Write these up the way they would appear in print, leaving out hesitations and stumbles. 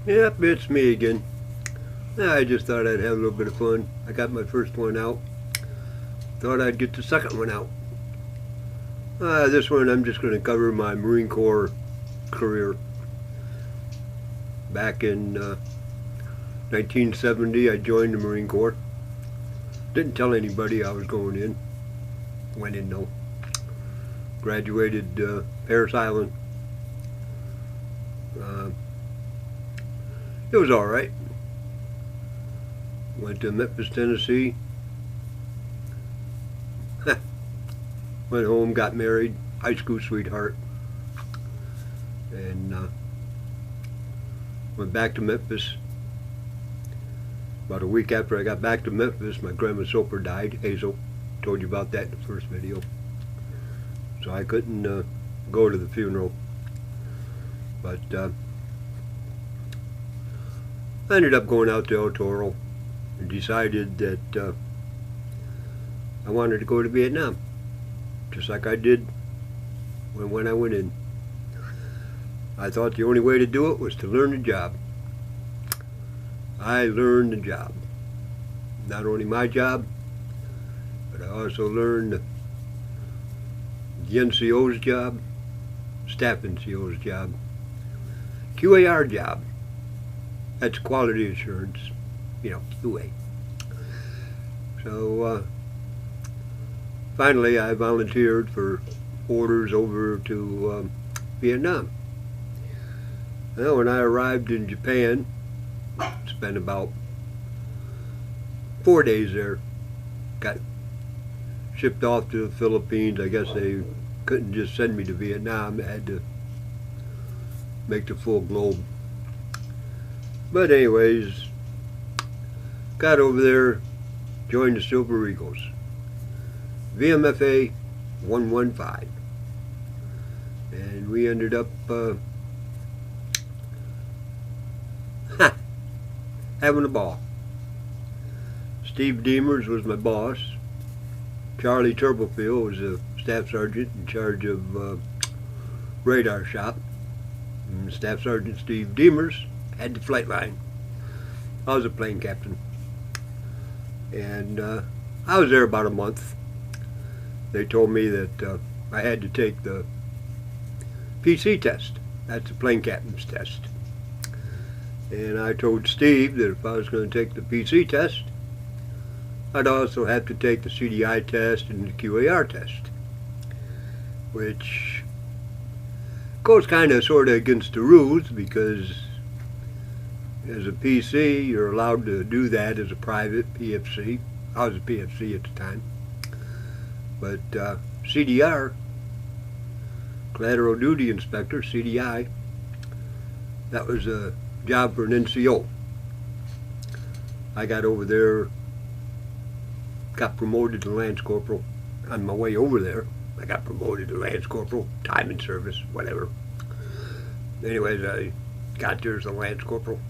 Yep, it's me again. I just thought I'd have a little bit of fun. I got my first one out. Thought I'd get the second one out. This one I'm just going to cover my Marine Corps career. Back in 1970, I joined the Marine Corps. Didn't tell anybody I was going in. Went in though. Graduated Parris Island. It was alright. Went to Memphis, Tennessee. Went home, got married, high school sweetheart. And went back to Memphis. About a week after I got back to Memphis, my grandma Soper died, Hazel. Told you about that in the first video. So I couldn't go to the funeral. But I ended up going out to El Toro and decided that I wanted to go to Vietnam, just like I did when I went in. I thought the only way to do it was to learn the job. I learned the job. Not only my job, but I also learned the NCO's job, staff NCO's job, QAR job. That's quality assurance, QA. So finally I volunteered for orders over to Vietnam. Well, when I arrived in Japan, spent about 4 days there. Got shipped off to the Philippines. I guess they couldn't just send me to Vietnam. They had to make the full globe. But anyways, got over there, joined the Silver Eagles. VMFA 115. And we ended up having a ball. Steve Demers was my boss. Charlie Turbofield was a staff sergeant in charge of radar shop. And Staff Sergeant Steve Demers had the flight line. I was a plane captain. And I was there about a month. They told me that I had to take the PC test. That's the plane captain's test. And I told Steve that if I was going to take the PC test, I'd also have to take the CDI test and the QAR test, which goes kind of sort of against the rules, because as a PC you're allowed to do that as a private PFC. I was a PFC at the time. But CDR, Collateral Duty Inspector, CDI, that was a job for an NCO. I got over there, got promoted to Lance Corporal. On my way over there, I got promoted to Lance Corporal, time in service, whatever. Anyways, I got there as a Lance Corporal.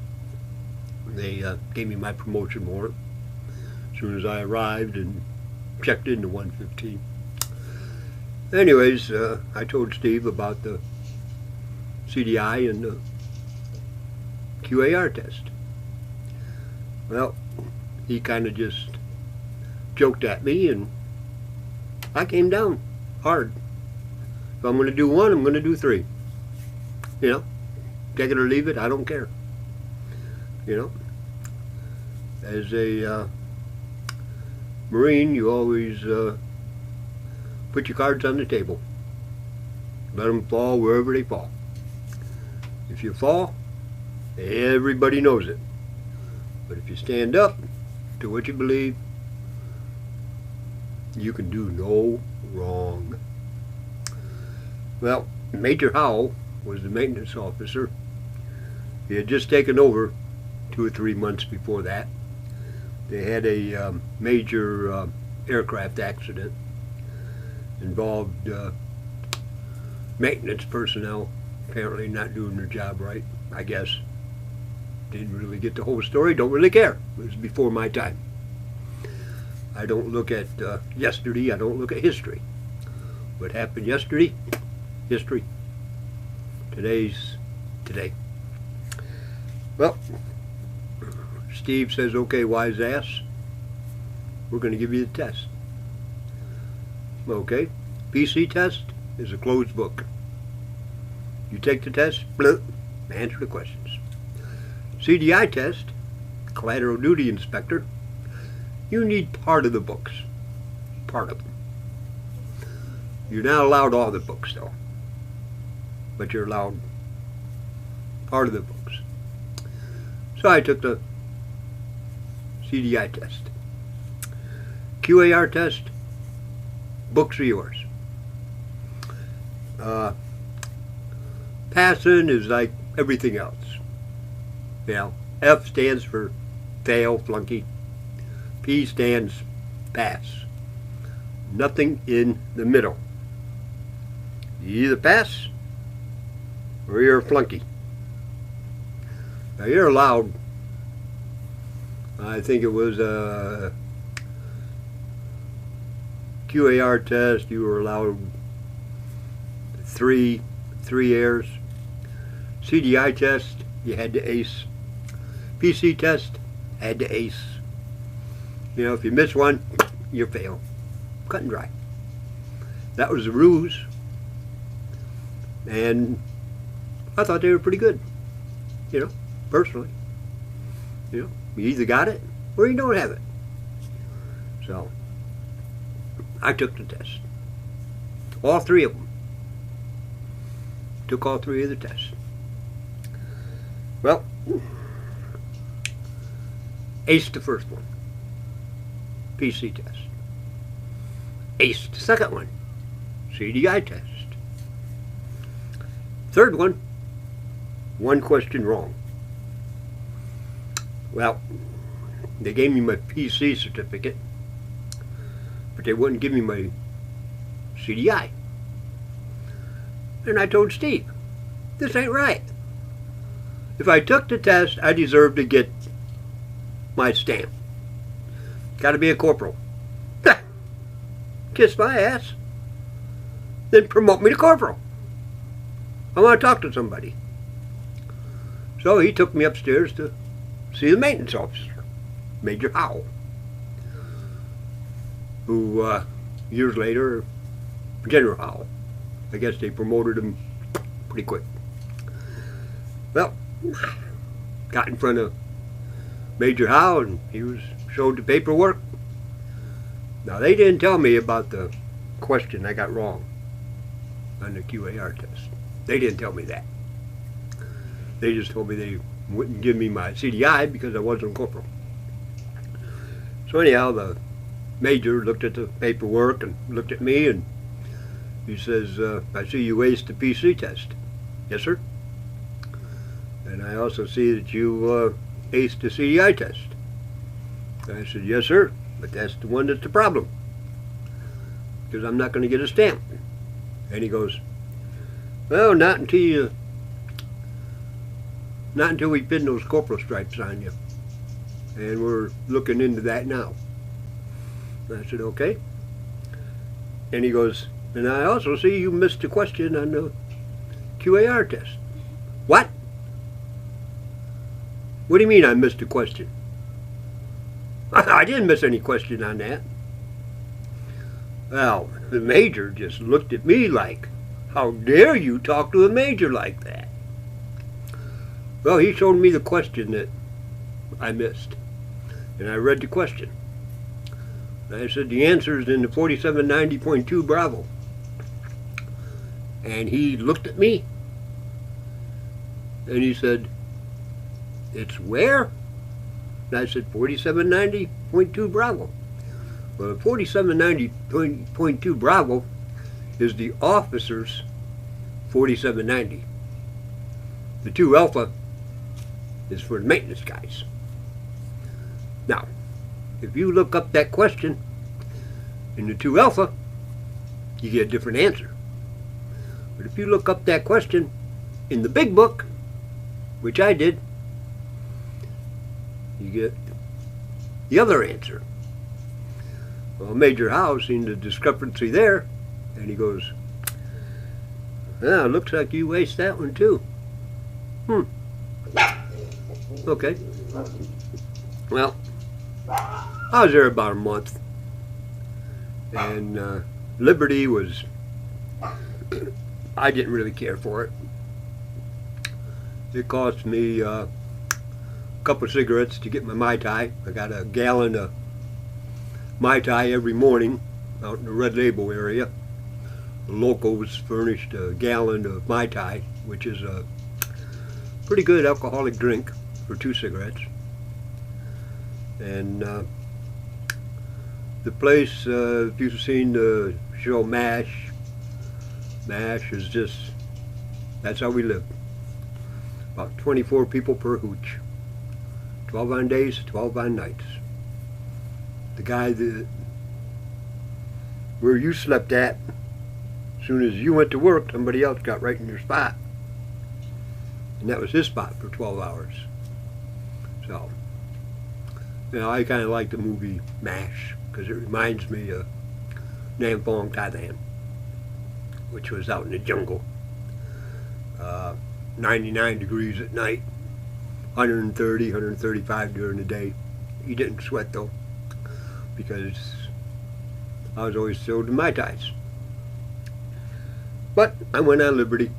They gave me my promotion warrant as soon as I arrived and checked into 115. Anyways, I told Steve about the CDI and the QAR test. Well, he kind of just joked at me, and I came down hard. If I'm going to do one, I'm going to do three. Take it or leave it, I don't care. As a Marine, you always put your cards on the table. Let them fall wherever they fall. If you fall, everybody knows it. But if you stand up to what you believe, you can do no wrong. Well, Major Howell was the maintenance officer. He had just taken over 2 or 3 months before that. They had a major aircraft accident. Involved maintenance personnel apparently not doing their job right, I guess. Didn't really get the whole story, don't really care. It was before my time. I don't look at yesterday, I don't look at history. What happened yesterday, history. Today's today. Well, Steve says, okay, wise ass, we're going to give you the test. Okay, PC test is a closed book. You take the test, bloop, answer the questions. CDI test, collateral duty inspector, you need part of the books. Part of them. You're not allowed all the books though, but you're allowed part of the books. So I took the CDI test. QAR test, books are yours. Passing is like everything else. You know, F stands for fail, flunky. P stands pass. Nothing in the middle. You either pass or you're a flunky. Now you're allowed, I think it was a QAR test, you were allowed three errors. CDI test, you had to ace. PC test, had to ace. You know, if you miss one, you fail. Cut and dry. That was the ruse. And I thought they were pretty good. You know, personally. You know, you either got it or you don't have it. So, I took the test. All three of them. Took all three of the tests. Well, aced the first one. PC test. Aced the second one. CDI test. Third one question wrong. Well, they gave me my PC certificate, but they wouldn't give me my CDI. And I told Steve, this ain't right. If I took the test, I deserve to get my stamp. Got to be a corporal. Kiss my ass. Then promote me to corporal. I want to talk to somebody. So he took me upstairs to see the maintenance officer, Major Howell, who years later, General Howell. I guess they promoted him pretty quick. Well, got in front of Major Howell and he was showed the paperwork. Now they didn't tell me about the question I got wrong on the QAR test. They didn't tell me that. They just told me they wouldn't give me my CDI because I wasn't a corporal. So anyhow, the major looked at the paperwork and looked at me and he says, I see you aced the PC test. Yes, sir. And I also see that you aced the CDI test. I said, yes, sir, but that's the one that's the problem, because I'm not going to get a stamp. And he goes, well, not until we pin those corporal stripes on you. And we're looking into that now. I said, okay. And he goes, and I also see you missed a question on the QAR test. What? What do you mean I missed a question? I didn't miss any question on that. Well, the major just looked at me like, how dare you talk to a major like that? Well, he showed me the question that I missed. And I read the question. I said, the answer is in the 4790.2 Bravo. And he looked at me and he said, it's where? And I said, 4790.2 Bravo. Well, 4790.2 Bravo is the officer's 4790. The 2 Alpha is for the maintenance guys. Now, if you look up that question in the 2 Alpha, you get a different answer. But if you look up that question in the big book, which I did, you get the other answer. Well, Major Howe seen the discrepancy there, and he goes, ah, looks like you aced that one too. Okay. Well, I was there about a month, and Liberty was, I didn't really care for it. It cost me a couple of cigarettes to get my Mai Tai. I got a gallon of Mai Tai every morning out in the Red Label area. The locals furnished a gallon of Mai Tai, which is a pretty good alcoholic drink for 2 cigarettes. And the place, if you've seen the show MASH, MASH is just, that's how we live. About 24 people per hooch. 12 on days, 12 on nights. The guy that, where you slept at, as soon as you went to work, somebody else got right in your spot. And that was his spot for 12 hours. So, you know, I kind of like the movie MASH because it reminds me of Nam Phong, Thailand, which was out in the jungle. 99 degrees at night, 130, 135 during the day. You didn't sweat though, because I was always filled with Mai Tais. But I went on Liberty,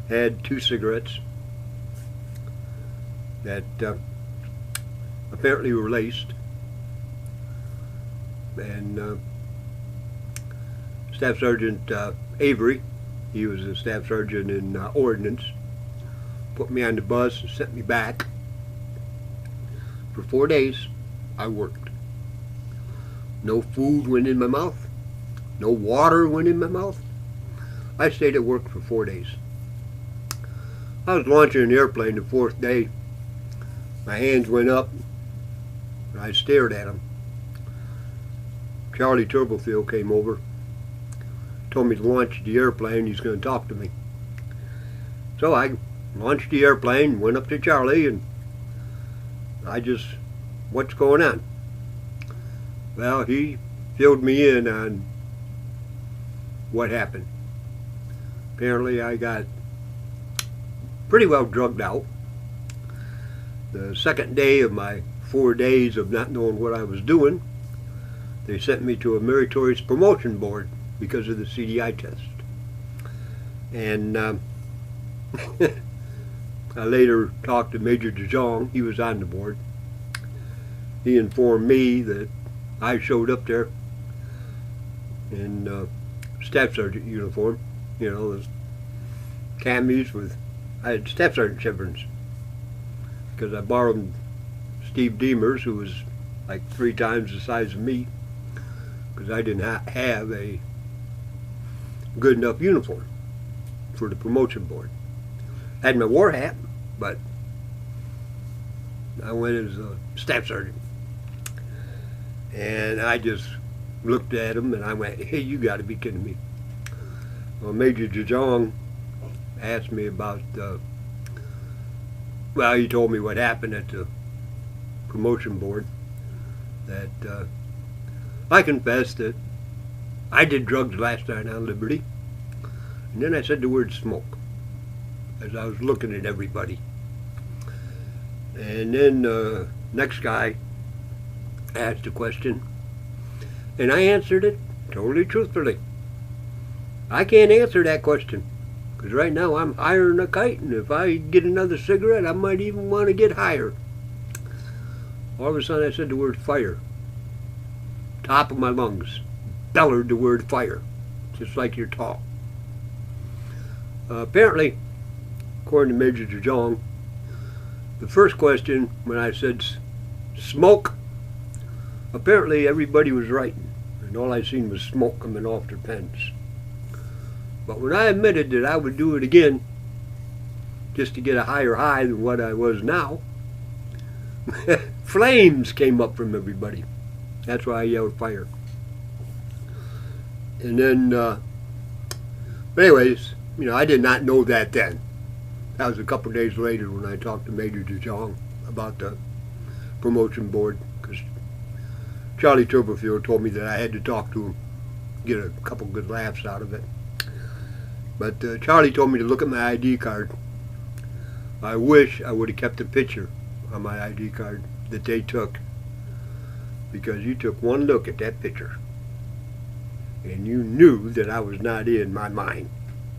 had 2 cigarettes that apparently were laced, and Staff Sergeant Avery, he was a staff sergeant in Ordnance, put me on the bus and sent me back. For 4 days I worked. No food went in my mouth, no water went in my mouth. I stayed at work for 4 days. I was launching an airplane the 4th day. My hands went up and I stared at him. Charlie Turbofield came over, told me to launch the airplane. He's going to talk to me. So I launched the airplane, went up to Charlie, and I just, what's going on? Well, he filled me in on what happened. Apparently I got pretty well drugged out. The second day of my 4 days of not knowing what I was doing, they sent me to a meritorious promotion board because of the CDI test. And I later talked to Major DeJong. He was on the board. He informed me that I showed up there in Staff Sergeant uniform, you know, those camis with, I had Staff Sergeant chevrons because I borrowed Steve Deemer's, who was like 3 times the size of me, because I didn't have a good enough uniform for the promotion board. I had my war hat, but I went as a Staff Sergeant. And I just looked at him and I went, hey, you got to be kidding me. Well, Major DeJong asked me about, well, he told me what happened at the promotion board, that I confessed that I did drugs last night on Liberty. And then I said the word smoke as I was looking at everybody. And then next guy asked a question, and I answered it totally truthfully. I can't answer that question because right now I'm higher than a kite, and if I get another cigarette I might even want to get higher. All of a sudden I said the word fire. Top of my lungs bellowed the word fire, just like you're tall. Apparently, according to Major DeJong, the first question when I said smoke, apparently everybody was writing, and all I seen was smoke coming off their pens. But when I admitted that I would do it again, just to get a higher high than what I was now, flames came up from everybody. That's why I yelled fire. And then, but anyways, you know, I did not know that then. That was a couple of days later when I talked to Major DeJong about the promotion board, because Charlie Turbofield told me that I had to talk to him, get a couple good laughs out of it. But Charlie told me to look at my ID card. I wish I would have kept a picture on my ID card that they took, because you took one look at that picture and you knew that I was not in my mind.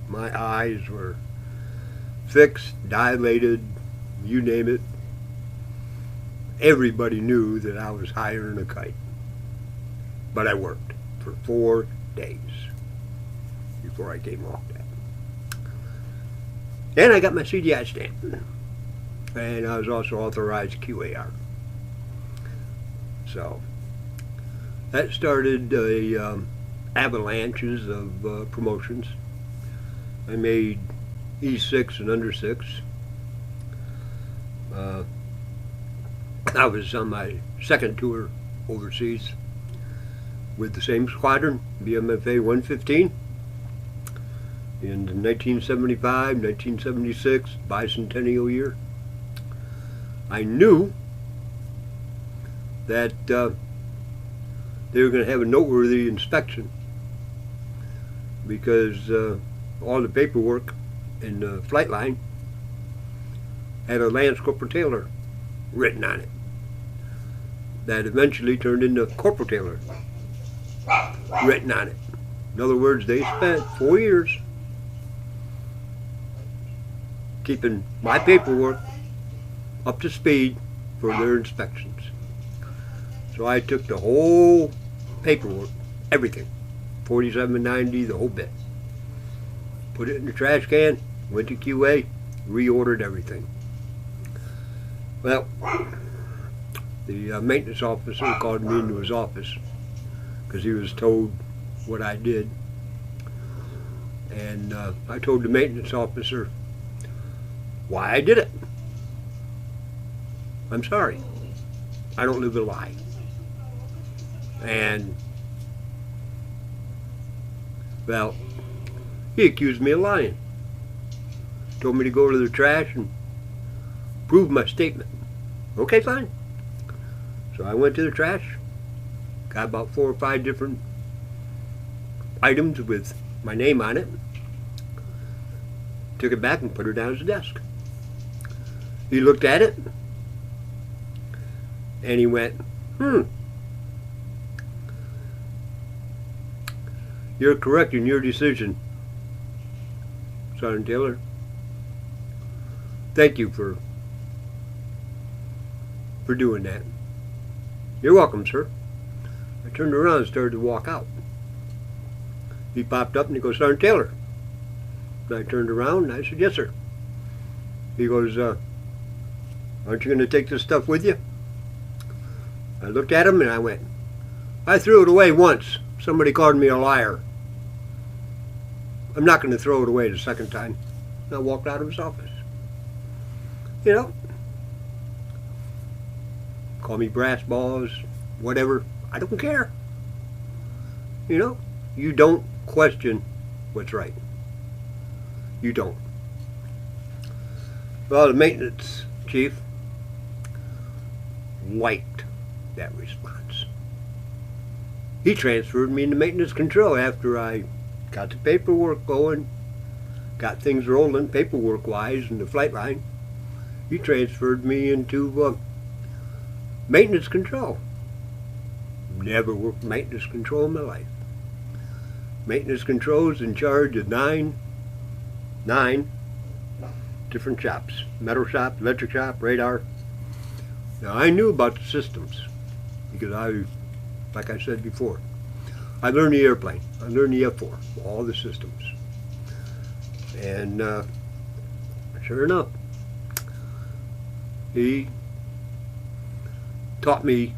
My eyes were fixed, dilated, you name it. Everybody knew that I was higher than a kite. But I worked for 4 days before I came off that. And I got my CDI stamp. And I was also authorized QAR. So that started the avalanches of promotions. I made E6 and under 6. I was on my second tour overseas with the same squadron, BMFA 115, in 1975, 1976, bicentennial year. I knew that they were going to have a noteworthy inspection, because all the paperwork in the flight line had a Lance Corporal Taylor written on it. That eventually turned into Corporal Taylor written on it. In other words, they spent 4 years keeping my paperwork up to speed for their inspections. So I took the whole paperwork, everything, 4790, the whole bit, put it in the trash can, went to QA, reordered everything. Well, the maintenance officer called me into his office because he was told what I did. And I told the maintenance officer why I did it. I'm sorry. I don't live a lie. And, well, he accused me of lying. Told me to go to the trash and prove my statement. Okay, fine. So I went to the trash, got about 4 or 5 different items with my name on it, took it back and put it down his desk. He looked at it and he went, "You're correct in your decision, Sergeant Taylor. Thank you for doing that." "You're welcome, sir." I turned around and started to walk out. He popped up and he goes, "Sergeant Taylor." And I turned around and I said, "Yes, sir." He goes, "Aren't you going to take this stuff with you?" I looked at him and I went, "I threw it away once. Somebody called me a liar. I'm not going to throw it away the second time." And I walked out of his office. You know, call me brass balls, whatever, I don't care. You know, you don't question what's right. You don't. Well, the maintenance chief liked that response. He transferred me into maintenance control after I got the paperwork going, got things rolling paperwork-wise in the flight line. He transferred me into maintenance control. Never worked maintenance control in my life. Maintenance control is in charge of nine different shops. Metal shop, electric shop, radar. Now I knew about the systems because like I said before, I learned the airplane. I learned the F4, all the systems. And sure enough, he taught me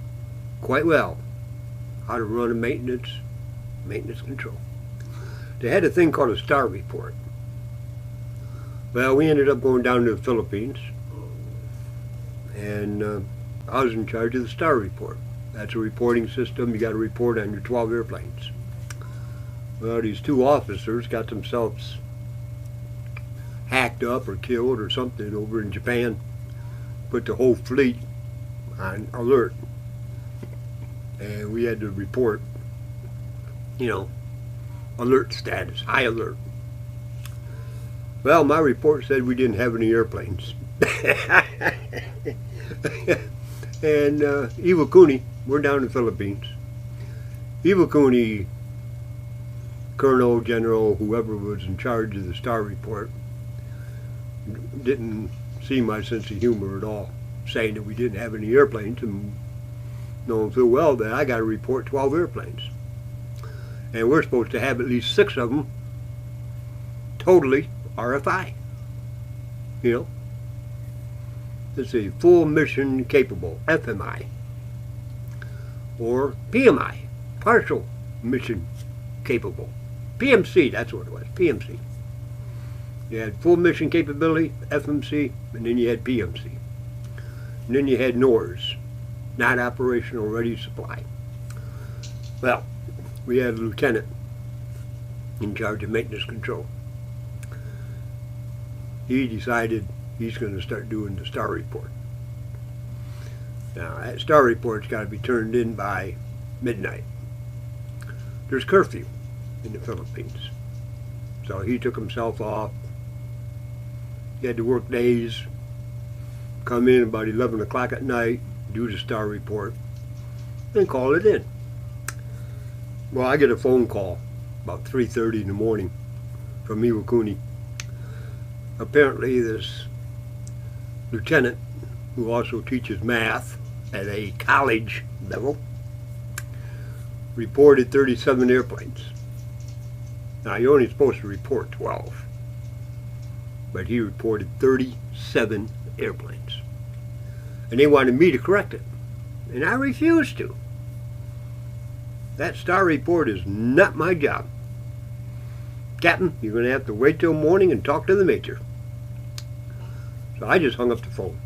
quite well how to run a maintenance control. They had a thing called a star report. Well, we ended up going down to the Philippines, and I was in charge of the star report. That's a reporting system. You got to report on your 12 airplanes. Well, these 2 officers got themselves hacked up or killed or something over in Japan. Put the whole fleet on alert. And we had to report, you know, alert status, high alert. Well, my report said we didn't have any airplanes. And Iwakuni, we're down in the Philippines. Iwakuni, Colonel, General, whoever was in charge of the Star Report, didn't see my sense of humor at all, saying that we didn't have any airplanes, and knowing full well that I got to report 12 airplanes. And we're supposed to have at least 6 of them totally RFI. You know? It's a full mission capable, FMI. Or PMI, partial mission capable. PMC, that's what it was, PMC. You had full mission capability, FMC, and then you had PMC. And then you had NORS, not operational ready supply. Well, we had a lieutenant in charge of maintenance control. He decided he's going to start doing the Star Report. Now, that Star Report's got to be turned in by midnight. There's curfew in the Philippines. So he took himself off. He had to work days, come in about 11 o'clock at night, do the Star Report, and call it in. Well, I get a phone call about 3:30 in the morning from Iwakuni. Apparently this lieutenant, who also teaches math at a college level, reported 37 airplanes. Now, you're only supposed to report 12, but he reported 37 airplanes. And they wanted me to correct it, and I refused to. That Star Report is not my job. Captain, you're going to have to wait till morning and talk to the major. So I just hung up the phone.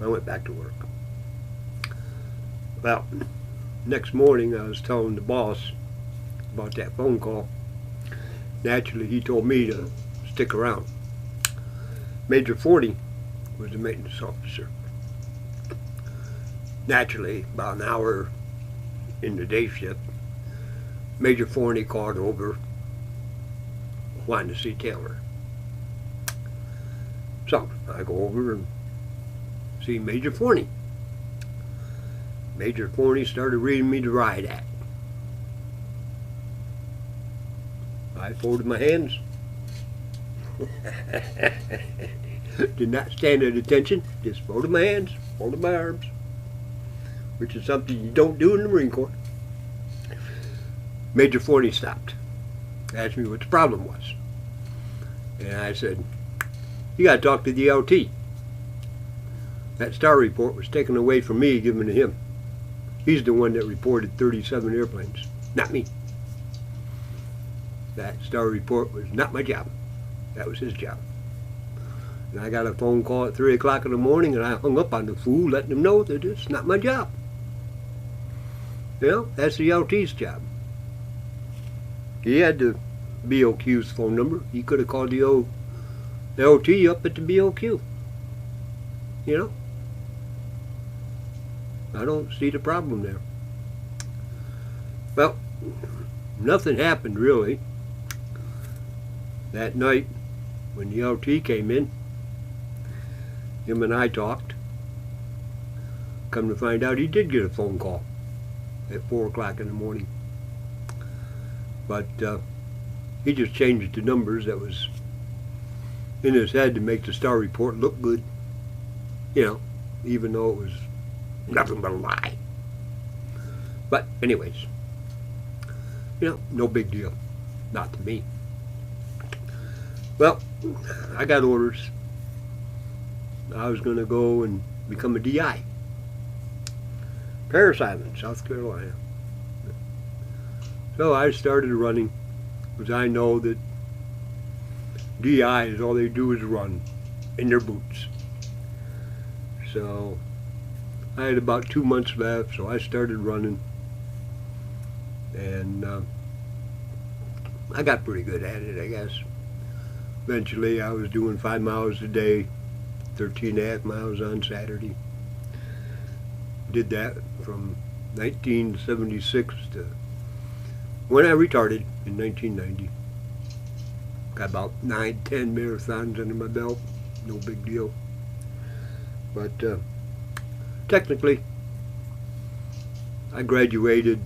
I went back to work. Well, next morning I was telling the boss about that phone call. Naturally, he told me to stick around. Major Forney was the maintenance officer. Naturally, about an hour in the day shift, Major Forney called over wanting to see Taylor. So I go over and see Major Forney. Major Forney started reading me the Riot Act. I folded my hands. Did not stand at attention, just folded my hands, folded my arms, which is something you don't do in the Marine Corps. Major Forney stopped, asked me what the problem was. And I said, you got to talk to the LT. That Star Report was taken away from me, given to him. He's the one that reported 37 airplanes, not me. That Star Report was not my job. That was his job. And I got a phone call at 3 o'clock in the morning, and I hung up on the fool, letting him know that it's not my job. You know, that's the LT's job. He had the BOQ's phone number. He could have called the LT up at the BOQ. You know? I don't see the problem there. Well, nothing happened really. That night, when the LT came in, him and I talked. Come to find out, he did get a phone call at 4 o'clock in the morning. But he just changed the numbers that was in his head to make the Star Report look good. You know, even though it was nothing but a lie. But anyways, you know, no big deal. Not to me. Well, I got orders. I was going to go and become a DI. Paris Island, South Carolina. So I started running, because I know that DIs, all they do is run in their boots. So I had about 2 months left, so I started running. And I got pretty good at it, I guess. Eventually I was doing 5 miles a day, 13.5 miles on Saturday. Did that from 1976 to when I retired in 1990. Got about 9-10 marathons under my belt, no big deal. But technically, I graduated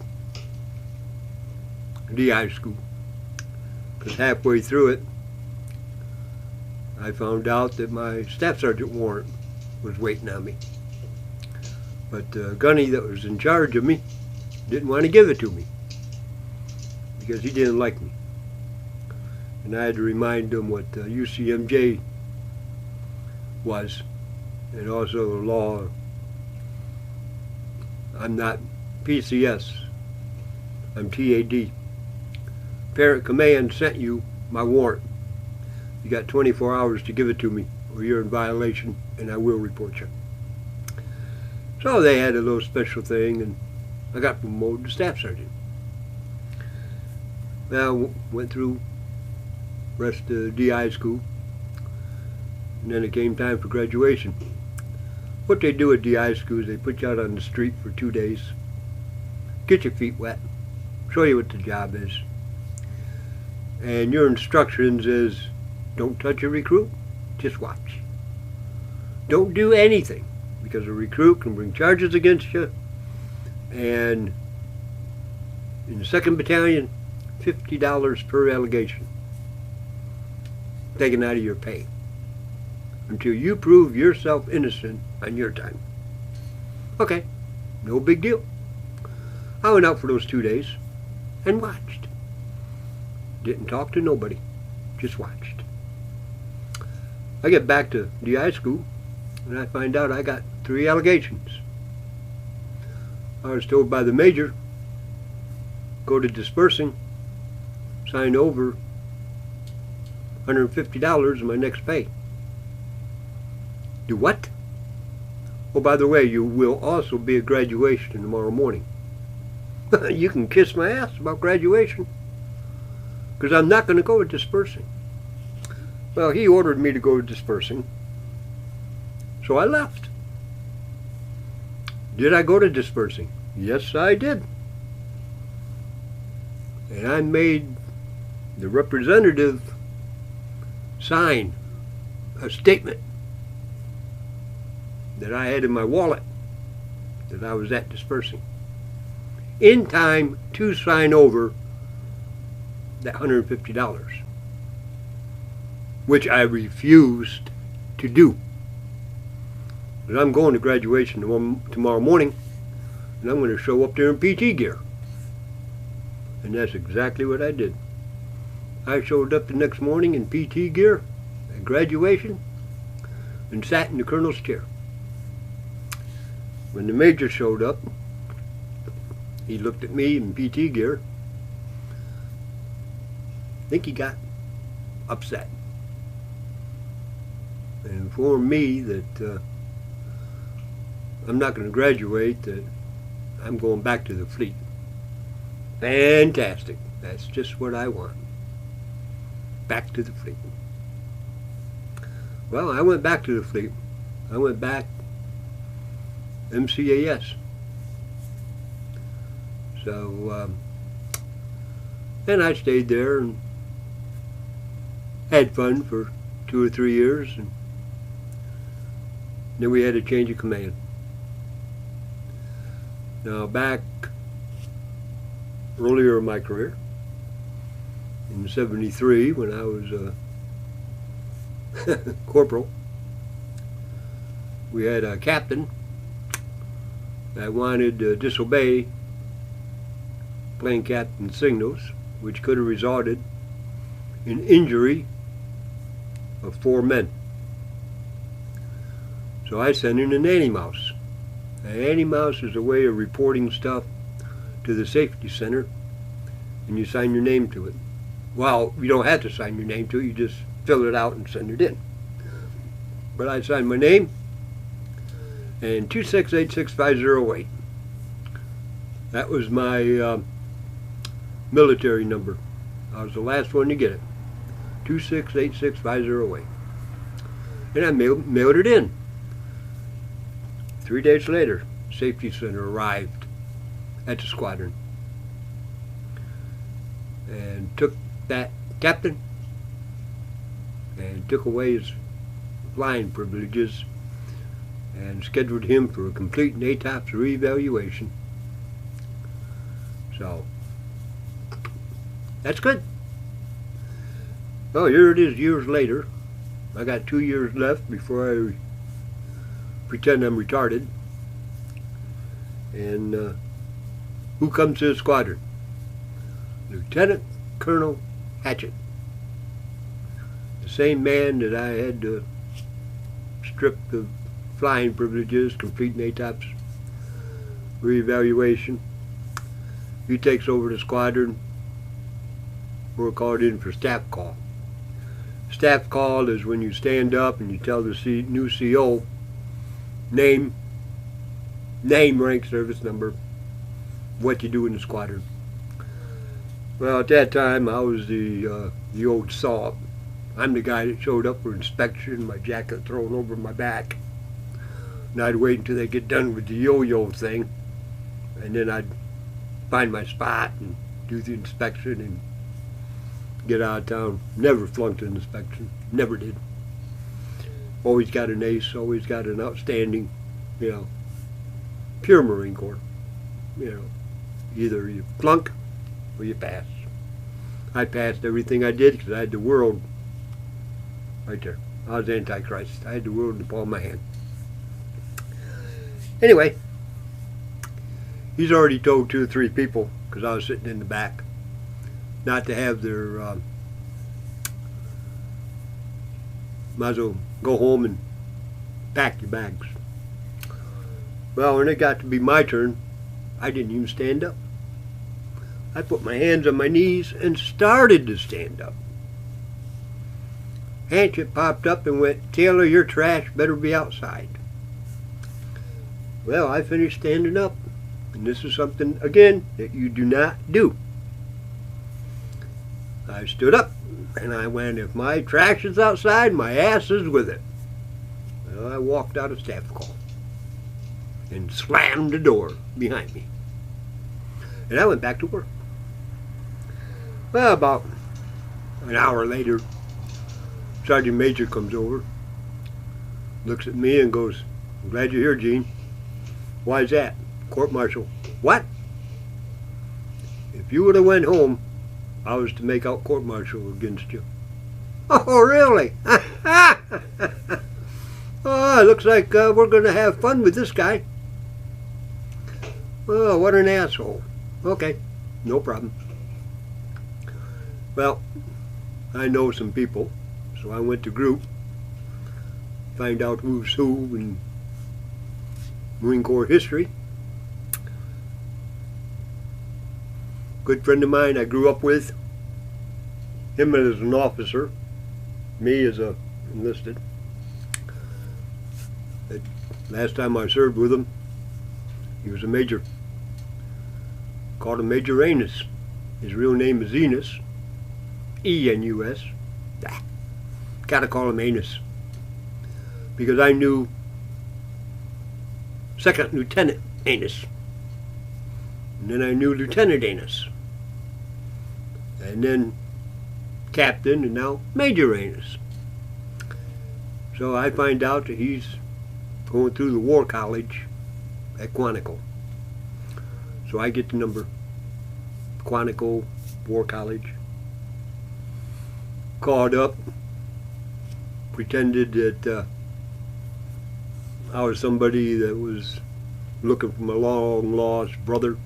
DI school, because halfway through it, I found out that my staff sergeant warrant was waiting on me. But the gunny that was in charge of me didn't want to give it to me because he didn't like me. And I had to remind him what UCMJ was, and also the law. I'm not PCS, I'm TAD. Parent Command sent you my warrant. You got 24 hours to give it to me, or you're in violation, and I will report you. So they had a little special thing, and I got promoted to staff sergeant. Now, went through rest of DI school, and then it came time for graduation. What they do at DI school is they put you out on the street for 2 days, get your feet wet, show you what the job is. And your instructions is, don't touch a recruit, just watch. Don't do anything, because a recruit can bring charges against you. And in the 2nd Battalion, $50 per allegation, taken out of your pay, until you prove yourself innocent on your time. Okay, no big deal. I went out for those 2 days and watched. Didn't talk to nobody, just watched. I get back to DI school, and I find out I got 3 allegations. I was told by the major, go to dispersing, sign over $150 in my next pay. Do what? Oh, by the way, you will also be at graduation tomorrow morning. You can kiss my ass about graduation, because I'm not going to go to dispersing. Well, he ordered me to go to dispersing, so I left. Did I go to dispersing? Yes, I did. And I made the representative sign a statement that I had in my wallet that I was at dispersing, in time to sign over that $150, which I refused to do. But I'm going to graduation tomorrow morning, and I'm going to show up there in PT gear. And that's exactly what I did. I showed up the next morning in PT gear at graduation and sat in the colonel's chair. When the major showed up, he looked at me in PT gear. I think he got upset and informed me that I'm not going to graduate, that I'm going back to the fleet. Fantastic. That's just what I want. Back to the fleet. Well, I went back to the fleet. I went back MCAS. So, and I stayed there and had fun for 2 or 3 years, and then we had a change of command. Now, back earlier in my career, in '73, when I was a corporal, we had a captain that wanted to disobey plane captain signals, which could have resulted in injury of 4 men. So I sent in an anti-mouse. An anti-mouse is a way of reporting stuff to the safety center, and you sign your name to it. Well, you don't have to sign your name to it, you just fill it out and send it in. But I signed my name and 2686508. That was my military number. I was the last one to get it. 2686508. And I mailed it in. 3 days later, safety center arrived at the squadron and took that captain and took away his flying privileges and scheduled him for a complete NATOPS reevaluation. So, that's good. Well, here it is years later. I got 2 years left before I pretend I'm retarded. And who comes to the squadron? Lieutenant Colonel Hatchett. The same man that I had to strip of flying privileges, complete NATOPS reevaluation. He takes over the squadron. We're called in for staff call. Staff call is when you stand up and you tell the new CO name, rank, service number, what you do in the squadron. Well, at that time I was the old saw. I'm the guy that showed up for inspection, my jacket thrown over my back. And I'd wait until they get done with the yo-yo thing, and then I'd find my spot and do the inspection and get out of town. Never flunked an inspection. Never did. Always got an ace, always got an outstanding, pure Marine Corps. Either you flunk or you pass. I passed everything I did because I had the world right there. I was Antichrist. I had the world in the palm of my hand. Anyway, he's already told 2 or 3 people, because I was sitting in the back, not to have their might as well go home and pack your bags. Well, when it got to be my turn, I didn't even stand up. I put my hands on my knees and started to stand up. Hatchet popped up and went, "Taylor, your trash better be outside." Well, I finished standing up, and this is something, again, that you do not do. I stood up, and I went, "If my trash is outside, my ass is with it." Well, I walked out of staff call and slammed the door behind me. And I went back to work. Well, about an hour later, Sergeant Major comes over, looks at me and goes, "I'm glad you're here, Gene." "Why's that?" "Court martial." "What?" "If you would have went home, I was to make out court martial against you." "Oh, really?" "Oh, it looks like we're going to have fun with this guy." "Oh, what an asshole." "Okay, no problem." Well, I know some people, so I went to group, find out who's who in Marine Corps history. Good friend of mine I grew up with, him as an officer, me as a enlisted. Last time I served with him, he was a major. Called him Major Anus. His real name is Enos, E-N-U-S. Gotta call him Anus, because I knew Second Lieutenant Anus, and then I knew Lieutenant Anus, and then Captain, and now Major Anus. So I find out that he's going through the War College at Quantico. So I get the number, Quantico War College. Called up, pretended that I was somebody that was looking for my long lost brother,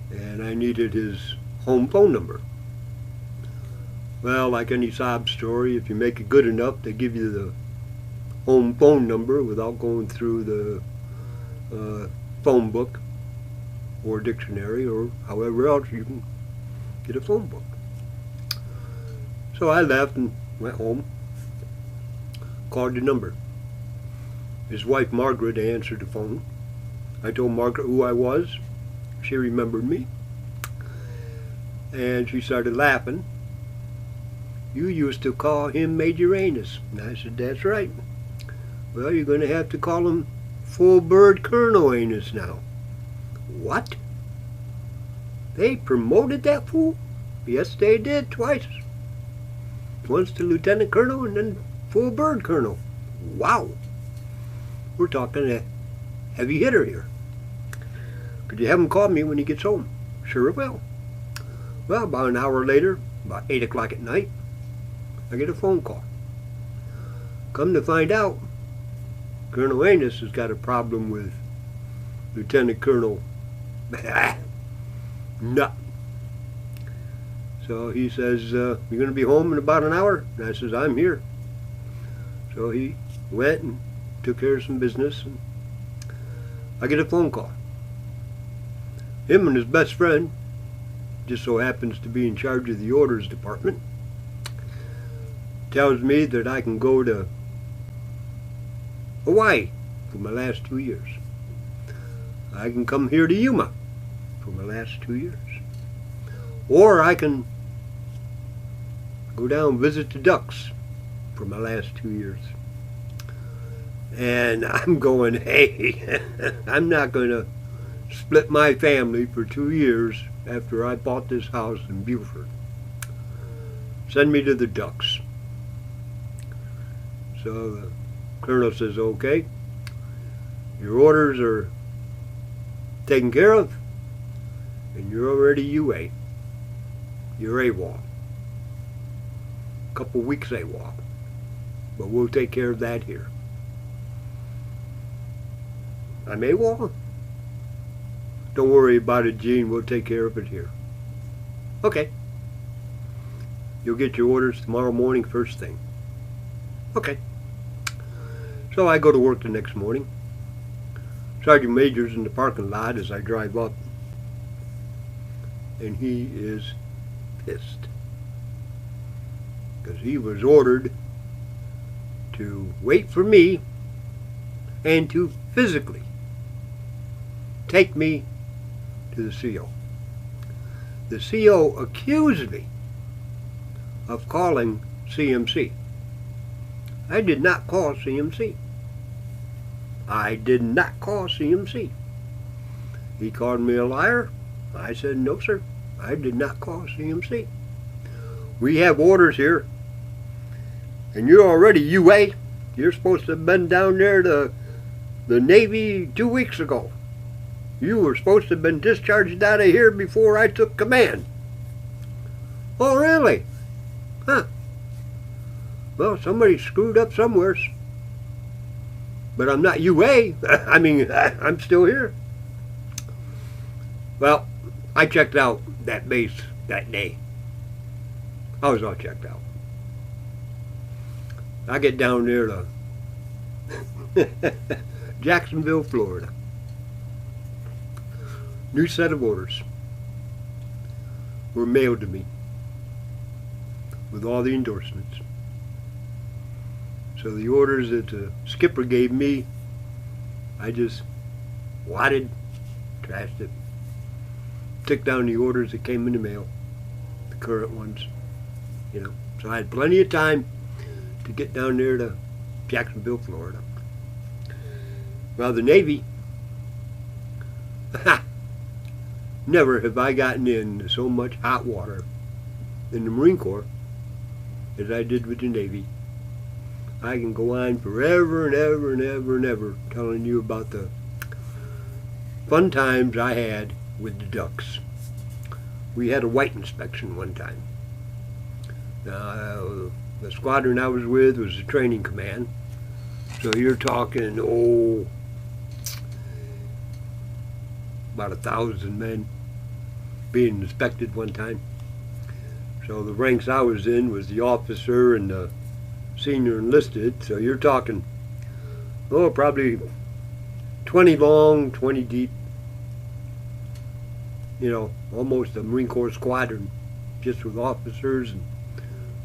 and I needed his home phone number. Well, like any sob story, if you make it good enough, they give you the home phone number without going through the phone book or dictionary or however else you can get a phone book. So I left and went home, called the number. His wife Margaret answered the phone. I told Margaret who I was. She remembered me, and she started laughing. "You used to call him Major Anus." And I said, "That's right." "Well, you're going to have to call him Full Bird Colonel Anus now." "What? They promoted that fool?" "Yes, they did, twice. Once to Lieutenant Colonel and then Full Bird Colonel." "Wow." we're talking a heavy hitter here. Could you have him call me when he gets home? Sure it will. Well, about an hour later, about 8 o'clock at night, I get a phone call. Come to find out, Colonel Anus has got a problem with Lieutenant Colonel Nut. So he says, you're going to be home in about an hour? And I says, I'm here. So he went and took care of some business. And I get a phone call. Him and his best friend, just so happens to be in charge of the orders department, tells me that I can go to Hawaii for my last 2 years. I can come here to Yuma for my last 2 years. Or I can go down and visit the ducks for my last 2 years. And I'm going, hey, I'm not going to split my family for 2 years after I bought this house in Beaufort. Send me to the ducks. So the colonel says, okay, your orders are taken care of, and you're already UA. You're AWOL. A couple weeks AWOL. But we'll take care of that here. I'm AWOL? Don't worry about it, Gene. We'll take care of it here. Okay. You'll get your orders tomorrow morning first thing. Okay. So I go to work the next morning. Sergeant Major's in the parking lot as I drive up. And he is pissed. Because he was ordered to wait for me and to physically take me to the CO. The CO accused me of calling CMC. I did not call CMC. I did not call CMC. He called me a liar. I said, no, sir. I did not call CMC. We have orders here, and you're already UA. You're supposed to have been down there to the Navy 2 weeks ago. You were supposed to have been discharged out of here before I took command. Oh, really? Huh. Well, somebody screwed up somewhere. But I'm not UA. I mean, I'm still here. Well, I checked out that base that day. I was all checked out. I get down there to Jacksonville, Florida. New set of orders were mailed to me with all the endorsements. So the orders that the skipper gave me, I just wadded, trashed it, took down the orders that came in the mail, the current ones, you know. So I had plenty of time to get down there to Jacksonville, Florida. Well, the Navy, never have I gotten in so much hot water in the Marine Corps as I did with the Navy. I can go on forever and ever and ever and ever telling you about the fun times I had with the ducks. We had a white inspection one time. The squadron I was with was the training command. So you're talking, about 1,000 men being inspected one time. So the ranks I was in was the officer and the senior enlisted. So you're talking, probably 20 long, 20 deep. You know, almost a Marine Corps squadron, just with officers and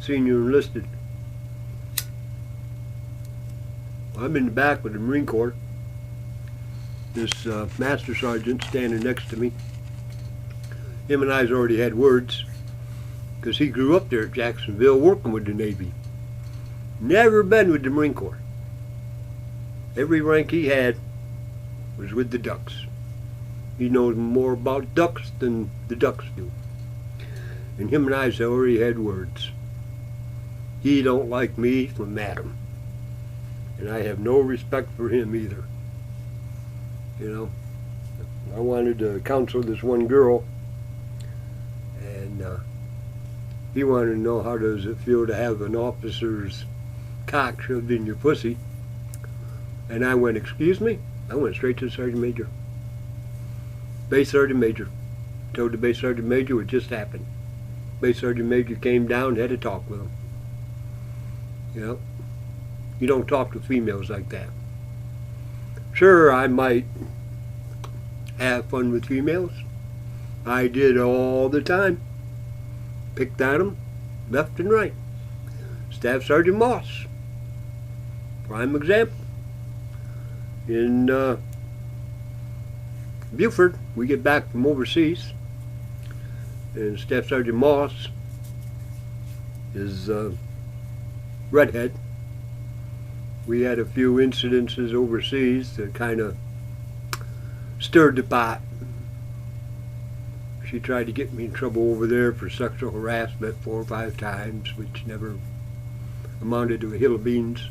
senior enlisted. I'm in the back with the Marine Corps. This master sergeant standing next to me. Him and I's already had words, because he grew up there at Jacksonville working with the Navy. Never been with the Marine Corps. Every rank he had was with the ducks. He knows more about ducks than the ducks do. And him and I's already had words. He don't like me from Adam. And I have no respect for him either. You know, I wanted to counsel this one girl, and he wanted to know how does it feel to have an officer's cock shoved in your pussy. And I went, excuse me? I went straight to the Sergeant Major. Base Sergeant Major. Told the Base Sergeant Major what just happened. Base Sergeant Major came down, had a talk with him. You know, you don't talk to females like that. Sure, I might have fun with females. I did all the time. Picked on them, left and right. Staff Sergeant Moss, prime example. In Beaufort, we get back from overseas, and Staff Sergeant Moss is redhead. We had a few incidences overseas that kind of stirred the pot. She tried to get me in trouble over there for sexual harassment 4 or 5 times, which never amounted to a hill of beans.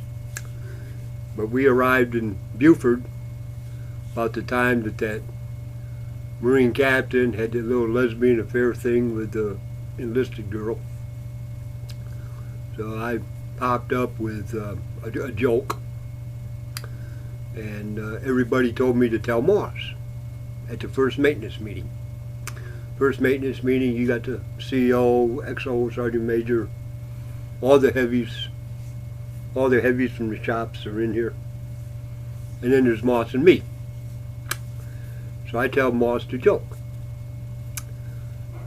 But we arrived in Beaufort about the time that that Marine captain had that little lesbian affair thing with the enlisted girl. So I popped up with a joke, and everybody told me to tell Moss at the first maintenance meeting. First maintenance meeting, you got the CEO, XO, Sergeant Major, all the heavies from the shops are in here. And then there's Moss and me. So I tell Moss to joke.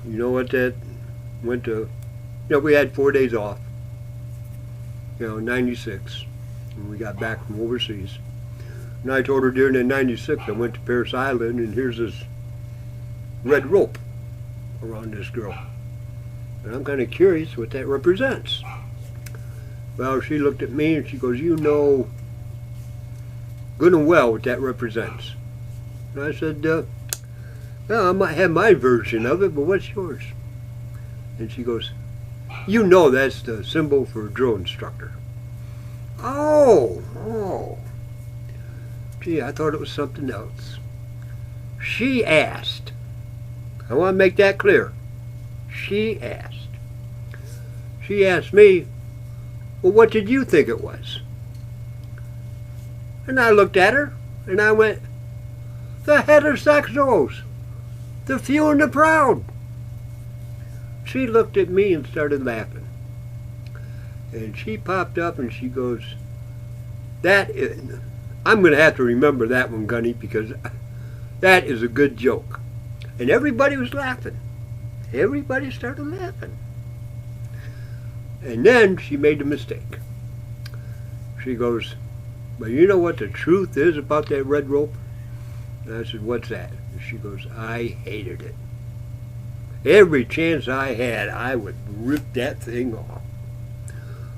You know what that went to, you know, we had 4 days off. You know, 96, when we got back from overseas. And I told her during that 96, I went to Paris Island, and here's this red rope around this girl. And I'm kind of curious what that represents. Well, she looked at me and she goes, you know good and well what that represents. And I said, well, I might have my version of it, but what's yours? And she goes, you know that's the symbol for a drill instructor. Oh. Gee, I thought it was something else. She asked. I want to make that clear. She asked. She asked me, well, what did you think it was? And I looked at her, and I went, the heterosexuals, the few and the proud. She looked at me and started laughing. And she popped up and she goes, I'm going to have to remember that one, Gunny, because that is a good joke. And everybody was laughing. Everybody started laughing. And then she made a mistake. She goes, but you know what the truth is about that red rope? And I said, what's that? And she goes, I hated it. Every chance I had, I would rip that thing off.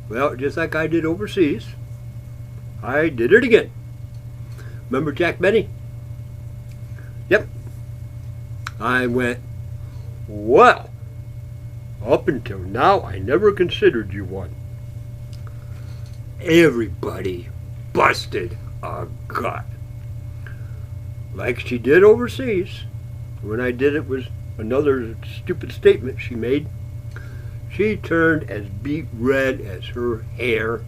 Well, just like I did overseas, I did it again. Remember Jack Benny? Yep. I went, well, up until now, I never considered you one. Everybody busted a gut. Like she did overseas. When I did it was another stupid statement she made. She turned as beet red as her hair,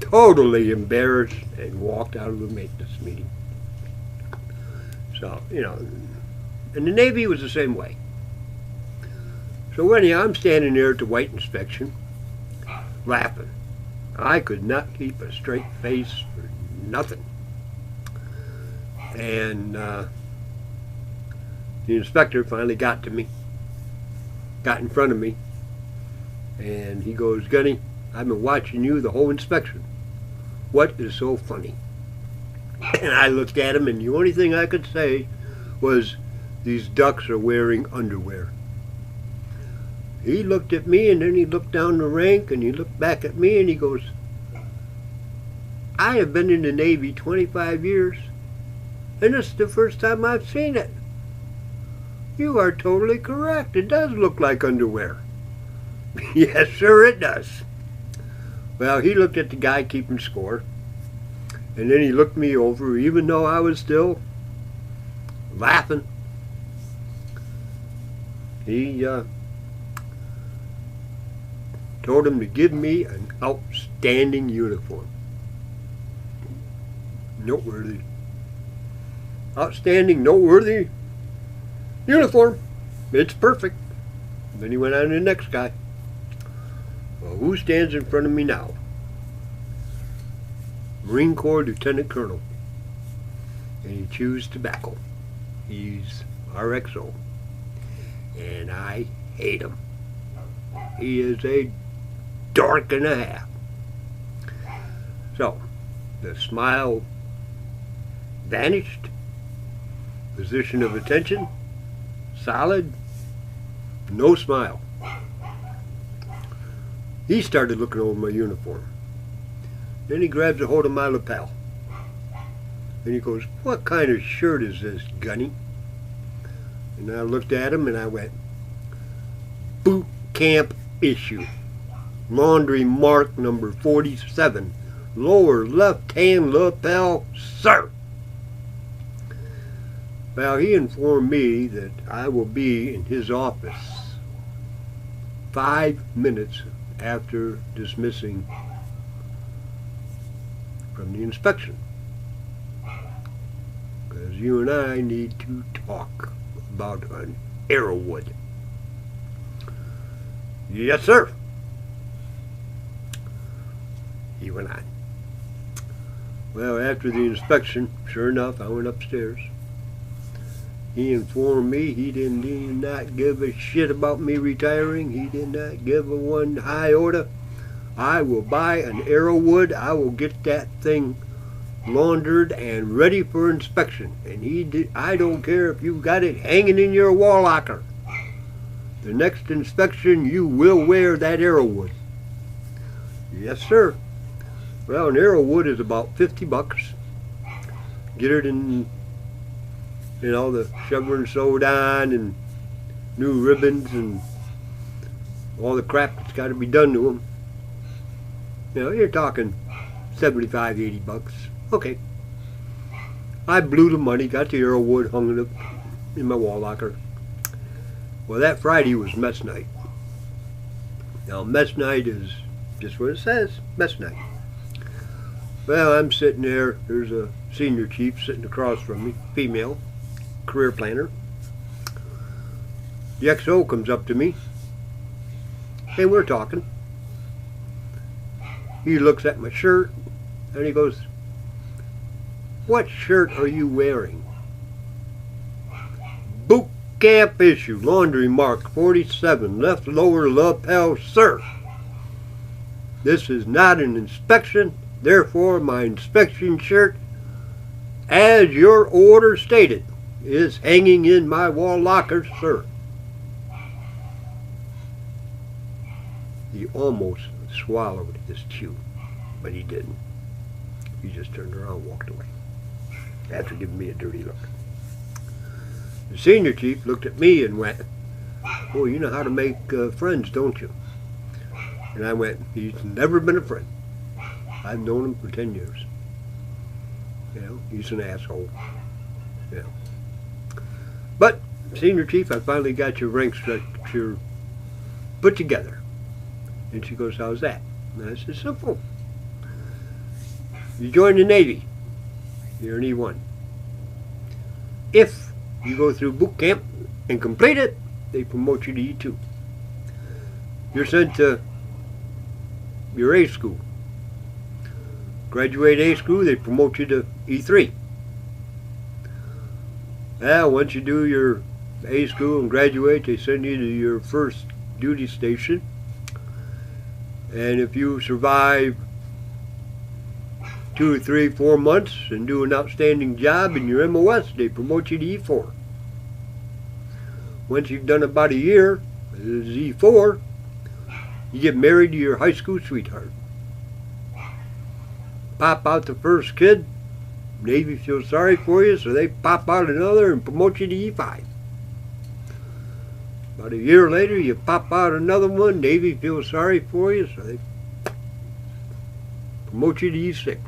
totally embarrassed, and walked out of the maintenance meeting. So, you know, and the Navy was the same way. So anyhow, I'm standing there at the white inspection, laughing. I could not keep a straight face for nothing. And the inspector finally got to me, got in front of me, and he goes, Gunny, I've been watching you the whole inspection. What is so funny? And I looked at him, and the only thing I could say was, these ducks are wearing underwear. He looked at me, and then he looked down the rank, and he looked back at me, and he goes, I have been in the Navy 25 years, and this is the first time I've seen it. You are totally correct. It does look like underwear. Yes, sir, it does. Well, he looked at the guy keeping score, And then he looked me over, even though I was still laughing. He told him to give me an outstanding uniform. Noteworthy. Outstanding, noteworthy uniform. It's perfect. Then he went on to the next guy. Well, who stands in front of me now? Marine Corps Lieutenant Colonel. And he chews tobacco. He's RXO. And I hate him. He is a dork and a half. So, the smile vanished. Position of attention, solid, no smile. He started looking over my uniform. Then he grabs a hold of my lapel. And he goes, "What kind of shirt is this, Gunny?" And I looked at him and I went, "Boot camp issue. Laundry mark number 47. Lower left-hand lapel, sir." Well, he informed me that I will be in his office 5 minutes after dismissing from the inspection. Because you and I need to talk about an arrowwood. Yes, sir. He went on. Well, after the inspection, sure enough, I went upstairs. He informed me he did not give a shit about me retiring. He did not give a one iota. I will buy an arrowwood. I will get that thing laundered and ready for inspection. And he did. I don't care if you've got it hanging in your wall locker. The next inspection, you will wear that arrowwood. Yes, sir. Well, an arrowwood is about $50. Get it in, you know, the chevron sewed on and new ribbons and all the crap that's got to be done to them. You know, you're talking 75, 80 bucks. Okay. I blew the money, got the arrowwood, hung it up in my wall locker. Well, that Friday was mess night. Now, mess night is just what it says, mess night. Well, I'm sitting there. There's a senior chief sitting across from me, female, career planner. The XO comes up to me, and we're talking. He looks at my shirt, and he goes, "What shirt are you wearing?" "Boot camp issue, laundry mark 47, left lower lapel, sir. This is not an inspection. Therefore, my inspection shirt, as your order stated, is hanging in my wall locker, sir." He almost swallowed his chew, but he didn't. He just turned around and walked away after giving me a dirty look. The senior chief looked at me and went, "Oh, you know how to make friends, don't you?" And I went, "He's never been a friend. I've known him for 10 years. You know, he's an asshole. You know. But, senior chief, I finally got your rank structure put together." And she goes, "How's that?" And I said, "Simple. You join the Navy. You're an E1. If you go through boot camp and complete it, they promote you to E2. You're sent to your A school. Graduate A school, they promote you to E3. Now, once you do your A school and graduate, they send you to your first duty station. And if you survive 2 or 3, 4 months and do an outstanding job in your MOS, they promote you to E4. Once you've done about a year as E4, you get married to your high school sweetheart. Pop out the first kid, Navy feels sorry for you, so they pop out another and promote you to E5. About a year later, you pop out another one, Navy feels sorry for you, so they promote you to E6.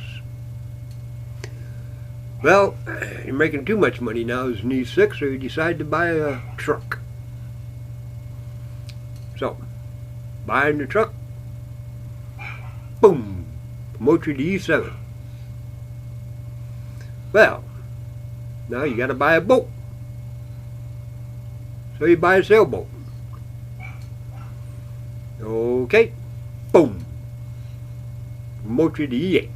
Well, you're making too much money now. His knee's sick, so he decided to buy a truck. So, buying the truck, boom, promote you to E7. Well, now you got to buy a boat. So you buy a sailboat. Okay, boom, promote you to E8.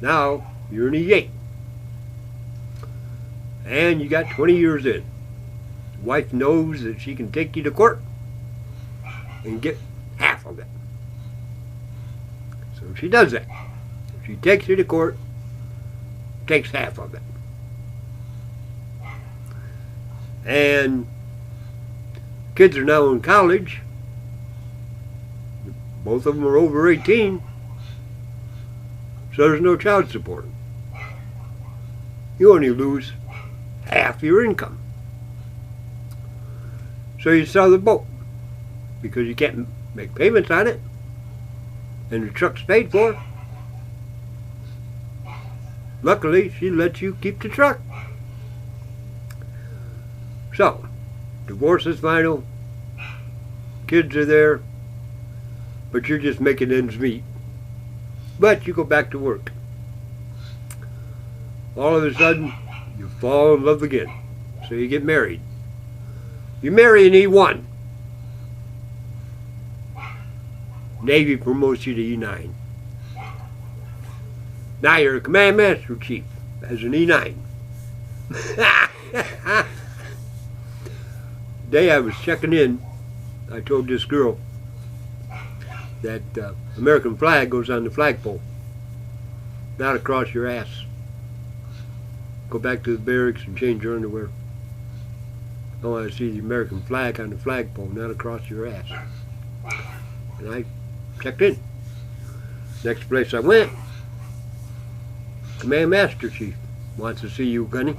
Now you're in E8. And you got 20 years in. Wife knows that she can take you to court and get half of it. So she does that. She takes you to court, takes half of it. And kids are now in college. Both of them are over 18. So there's no child support. You only lose half your income. So you sell the boat because you can't make payments on it, and the truck's paid for. Luckily, she lets you keep the truck. So, divorce is final, kids are there, but you're just making ends meet. But you go back to work. All of a sudden, you fall in love again. So you get married. You marry an E1. Navy promotes you to E9. Now you're a Command Master Chief as an E9. The day I was checking in, I told this girl that American flag goes on the flagpole, not across your ass. Go back to the barracks and change your underwear. I want to see the American flag on the flagpole, not across your ass. And I checked in. Next place I went, Command Master Chief wants to see you, Gunny.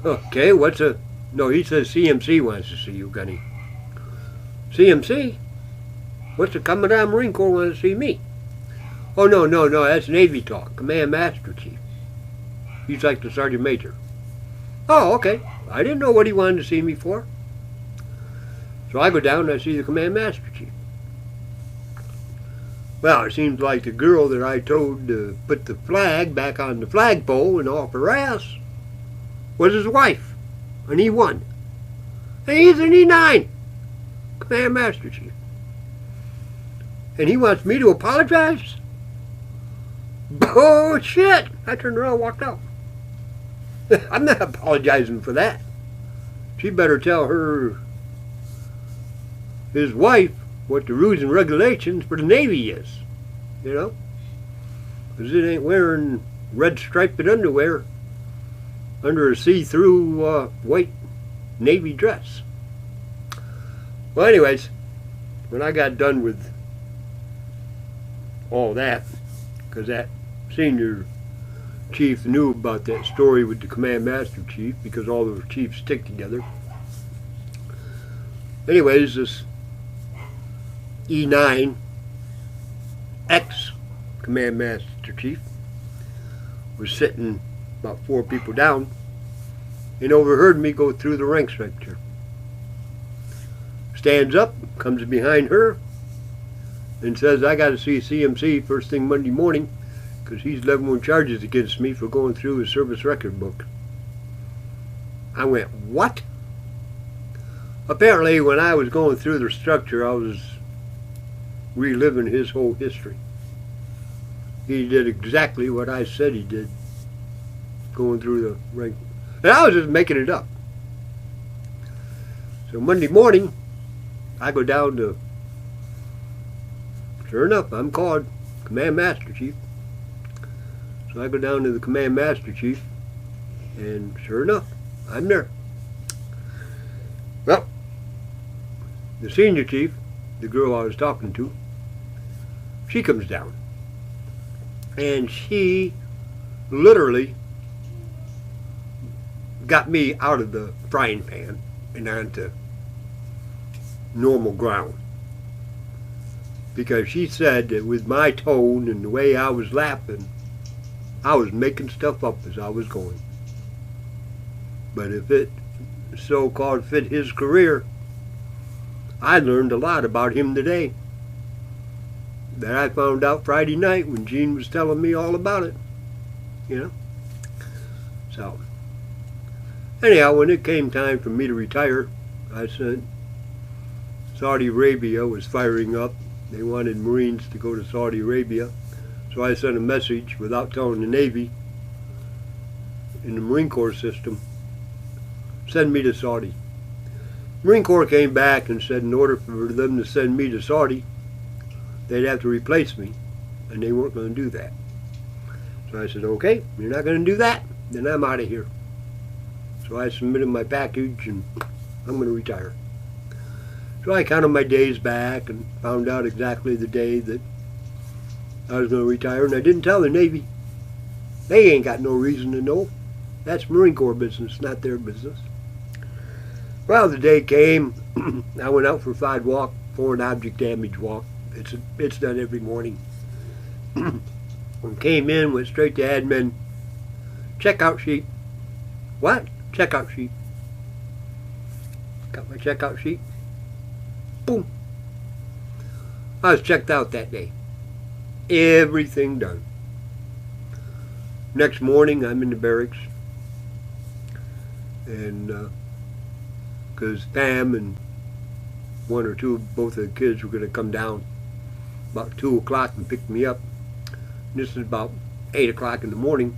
Okay, no, he says CMC wants to see you, Gunny. CMC? What's the Commandant Marine Corps want to see me? Oh, no, that's Navy talk. Command Master Chief. He's like the Sergeant Major. Oh, okay. I didn't know what he wanted to see me for. So I go down and I see the Command Master Chief. Well, it seems like the girl that I told to put the flag back on the flagpole and off her ass was his wife, an E1. And he's an E9, Command Master Chief. And he wants me to apologize? Bullshit! I turned around and walked out. I'm not apologizing for that. She better tell his wife what the rules and regulations for the Navy is, you know? Because it ain't wearing red striped underwear under a see-through white Navy dress. Well, anyways, when I got done with all that, because that senior chief knew about that story with the Command Master Chief, because all those chiefs stick together. Anyways, this E9 ex-Command Master Chief was sitting about 4 people down and overheard me go through the ranks right there. Stands up, comes behind her, and says, I got to see CMC first thing Monday morning because he's leveling charges against me for going through his service record book. I went, what? Apparently, when I was going through the structure, I was reliving his whole history. He did exactly what I said he did, going through the rank. And I was just making it up. So Monday morning, I go down to, sure enough, I'm called Command Master Chief. So I go down to the Command Master Chief, and sure enough, I'm there. Well, the senior chief, the girl I was talking to, she comes down. And she literally got me out of the frying pan and onto normal ground. because she said that with my tone and the way I was laughing, I was making stuff up as I was going. But if it so-called fit his career, I learned a lot about him today that I found out Friday night when Gene was telling me all about it, you know. So, anyhow, when it came time for me to retire, I said Saudi Arabia was firing up. They wanted Marines to go to Saudi Arabia. So I sent a message without telling the Navy in the Marine Corps system, send me to Saudi. Marine Corps came back and said in order for them to send me to Saudi, they'd have to replace me, and they weren't going to do that. So I said, okay, you're not going to do that, then I'm out of here. So I submitted my package, and I'm going to retire. So I counted my days back and found out exactly the day that I was going to retire, and I didn't tell the Navy. They ain't got no reason to know. That's Marine Corps business, not their business. Well, the day came. I went out for a foreign object damage walk. It's done every morning. Came in, went straight to admin. Checkout sheet. What? Checkout sheet. Got my checkout sheet. Boom. I was checked out that day. Everything done. Next morning, I'm in the barracks. And because Pam and one or two, both of the kids were going to come down about 2 o'clock and pick me up. And this is about 8 o'clock in the morning.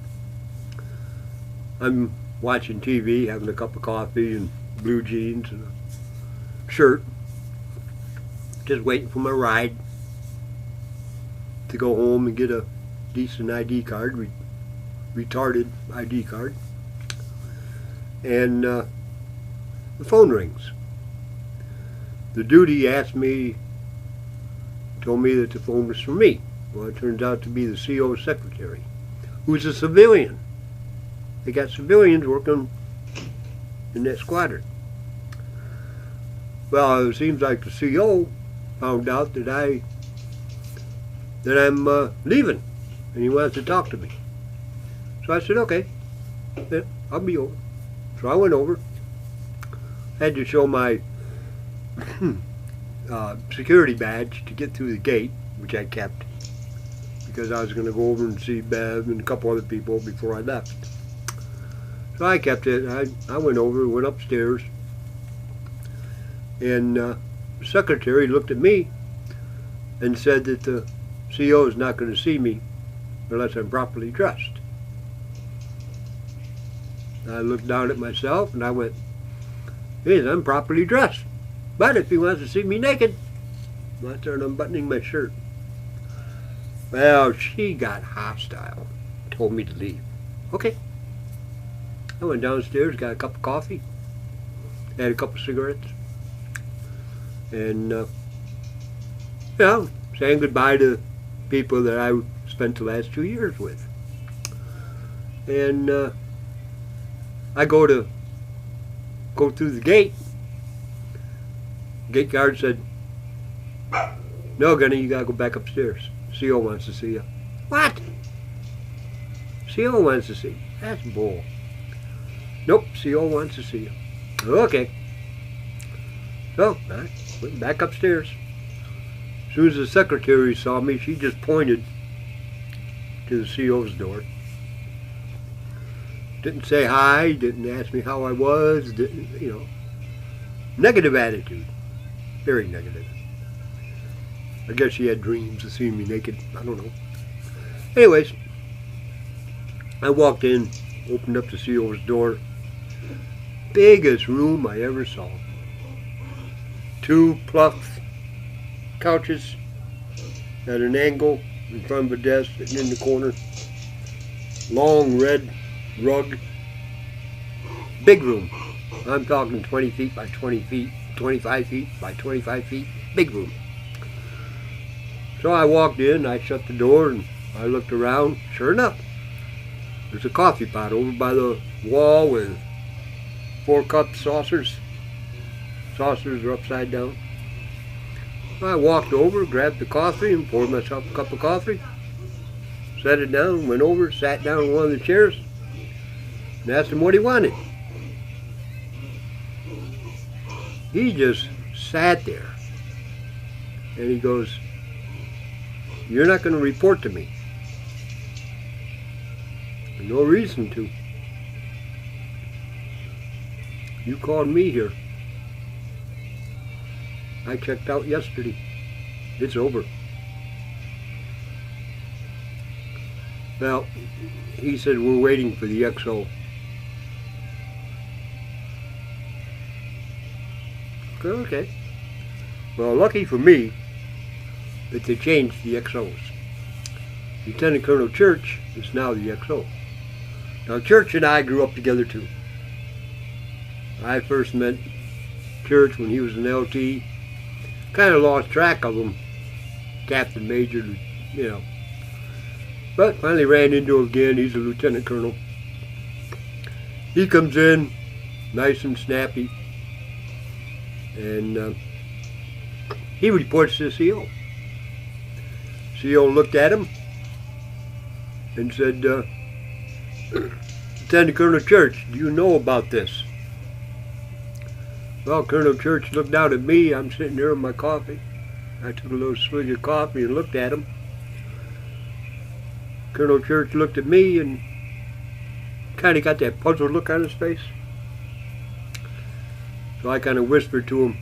I'm watching TV, having a cup of coffee and blue jeans and a shirt. Just waiting for my ride to go home and get a decent ID card, retarded ID card. And the phone rings. The duty asked me, told me that the phone was for me. Well, it turns out to be the CO's secretary, who's a civilian. They got civilians working in that squadron. Well, it seems like the CO found out that I'm leaving, and he wants to talk to me. So I said, okay, yeah, I'll be over. So I went over. Had to show my security badge to get through the gate, which I kept, because I was going to go over and see Bev and a couple other people before I left. So I kept it. I went over, went upstairs, and the secretary looked at me and said that the CO is not going to see me unless I'm properly dressed. I looked down at myself and I went, yes, I'm properly dressed. But if he wants to see me naked, I started unbuttoning my shirt. Well, she got hostile, told me to leave. Okay. I went downstairs, got a cup of coffee, had a couple of cigarettes, and saying goodbye to people that I spent the last 2 years with. And I go through the gate. Gate guard said, no, Gunny, you gotta go back upstairs. CO wants to see you. What? CO wants to see you. That's bull. Nope, CO wants to see you. Okay. So I went back upstairs. As soon as the secretary saw me, she just pointed to the CO's door. Didn't say hi, didn't ask me how I was, didn't, negative attitude. Very negative. I guess she had dreams of seeing me naked. I don't know. Anyways, I walked in, opened up the CO's door. Biggest room I ever saw. 2 plush couches at an angle in front of a desk sitting in the corner. Long red rug. Big room. I'm talking 20 feet by 20 feet, 25 feet by 25 feet. Big room. So I walked in, I shut the door, and I looked around. Sure enough, there's a coffee pot over by the wall with 4 cup saucers. Saucers are upside down. I walked over, grabbed the coffee, and poured myself a cup of coffee. Set it down, went over, sat down in one of the chairs, and asked him what he wanted. He just sat there, and he goes, "You're not going to report to me." No reason to. You called me here. I checked out yesterday. It's over. Well, he said, "We're waiting for the XO." Okay. Well, lucky for me that they changed the XOs. Lieutenant Colonel Church is now the XO. Now, Church and I grew up together too. I first met Church when he was an LT. Kind of lost track of him, Captain Major, you know. But finally ran into him again. He's a Lieutenant Colonel. He comes in, nice and snappy, and he reports to the CO. CO looked at him and said, "Lieutenant Colonel Church, do you know about this?" Well, Colonel Church looked down at me. I'm sitting there with my coffee. I took a little swig of coffee and looked at him. Colonel Church looked at me and kind of got that puzzled look on his face. So I kind of whispered to him,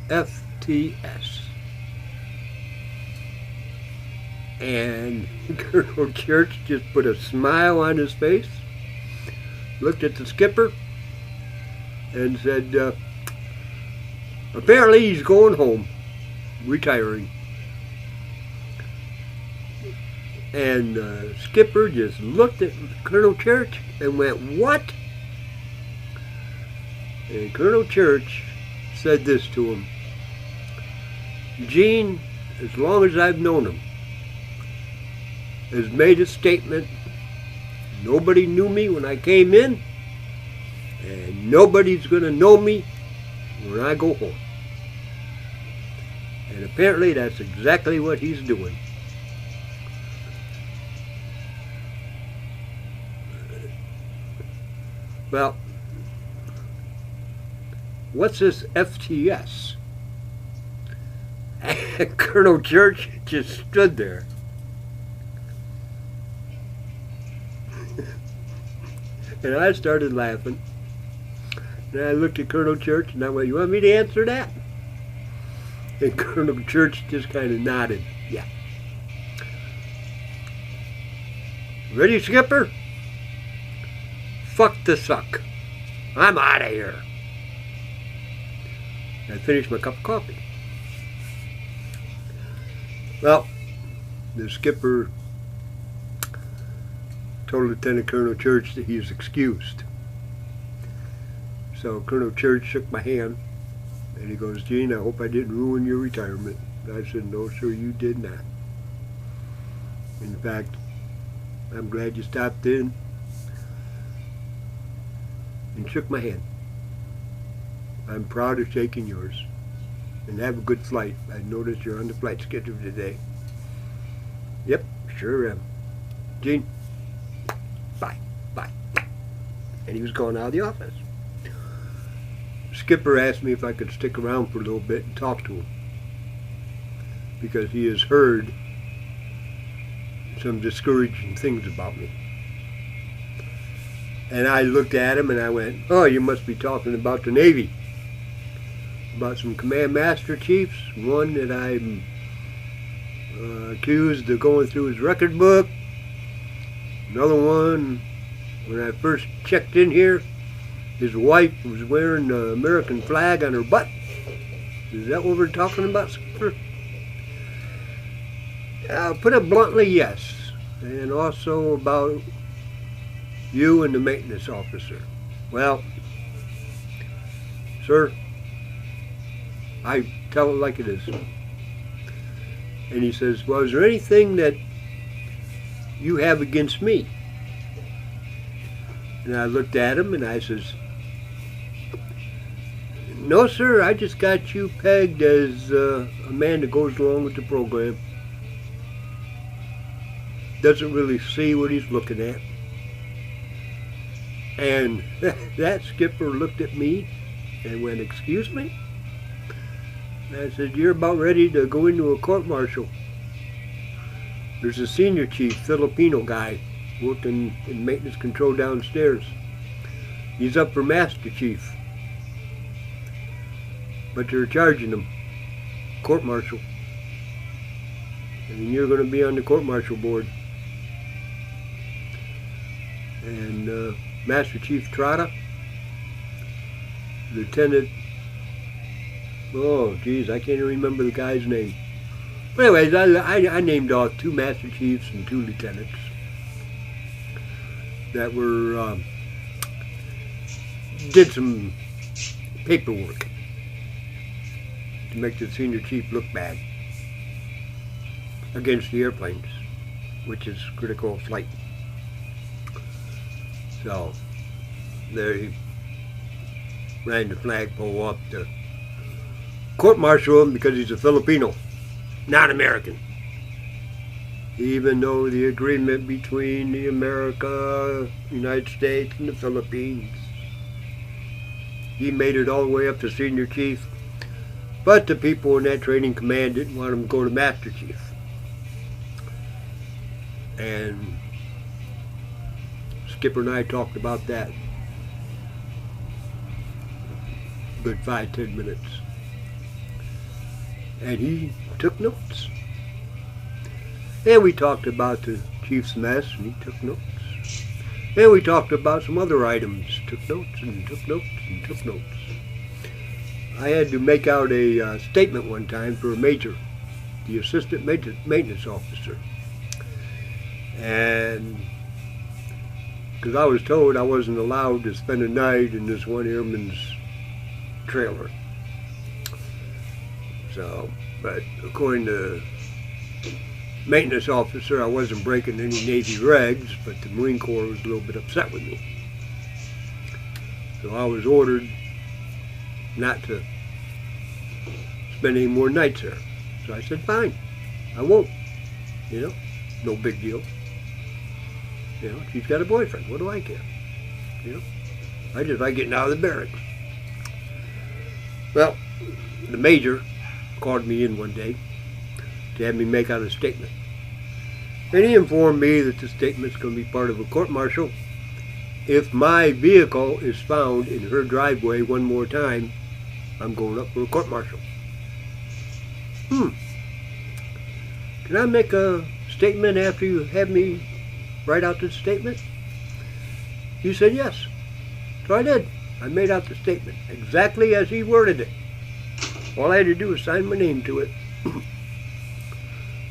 "FTS." And Colonel Church just put a smile on his face, looked at the skipper, and said, "Apparently he's going home, retiring." And skipper just looked at Colonel Church and went, "What?" And Colonel Church said this to him, "Gene, as long as I've known him, has made a statement, nobody knew me when I came in, and nobody's going to know me when I go home." And apparently that's exactly what he's doing. Well, what's this FTS? And Colonel Church just stood there. And I started laughing. And I looked at Colonel Church and I went, "You want me to answer that?" And Colonel Church just kind of nodded. "Yeah." "Ready, skipper?" "Fuck the suck. I'm out of here." I finished my cup of coffee. Well, the skipper told Lieutenant Colonel Church that he was excused. So Colonel Church shook my hand and he goes, "Gene, I hope I didn't ruin your retirement." I said, "No, sir, you did not. In fact, I'm glad you stopped in," and shook my hand. "I'm proud of shaking yours. And have a good flight. I noticed you're on the flight schedule today." "Yep, sure am. Gene, bye, bye." And he was going out of the office. Skipper asked me if I could stick around for a little bit and talk to him, because he has heard some discouraging things about me. And I looked at him and I went, "Oh, you must be talking about the Navy. About some command master chiefs, one that I'm accused of going through his record book. Another one, when I first checked in here, his wife was wearing the American flag on her butt. Is that what we're talking about, skipper?" I'll put it bluntly, yes. And also about you and the maintenance officer. Well, sir, I tell it like it is. And he says, "Well, is there anything that you have against me?" And I looked at him and I says, No, sir, I just got you pegged as a man that goes along with the program. Doesn't really see what he's looking at. And that skipper looked at me and went, "Excuse me?" And I said, "You're about ready to go into a court-martial. There's a senior chief, Filipino guy, working in maintenance control downstairs. He's up for master chief. But they're charging him court-martial. And you're going to be on the court-martial board." And Master Chief Trotta, Lieutenant, oh geez, I can't even remember the guy's name. But anyways, I named off 2 Master Chiefs and 2 lieutenants that were, did some paperwork to make the senior chief look bad against the airplanes, which is critical flight. So they ran the flagpole up to court-martial him because he's a Filipino, not American. Even though the agreement between the United States and the Philippines, he made it all the way up to senior chief, but the people in that training command didn't want him to go to master chief. And Skipper and I talked about that good 5-10 minutes. And he took notes. And we talked about the chief's mess, and he took notes. And we talked about some other items, took notes and took notes and took notes. I had to make out a statement one time for a major, the assistant maintenance officer. And because I was told I wasn't allowed to spend a night in this one airman's trailer. So, but according to maintenance officer, I wasn't breaking any Navy regs, but the Marine Corps was a little bit upset with me. So I was ordered not to spend any more nights there. So I said, fine, I won't. You know, no big deal. You know, she's got a boyfriend. What do I care? You know, I just like getting out of the barracks. Well, the major called me in one day to have me make out a statement. And he informed me that the statement's going to be part of a court-martial. If my vehicle is found in her driveway one more time, I'm going up for a court-martial. Can I make a statement after you have me write out the statement? He said yes. So I did. I made out the statement exactly as he worded it. All I had to do was sign my name to it.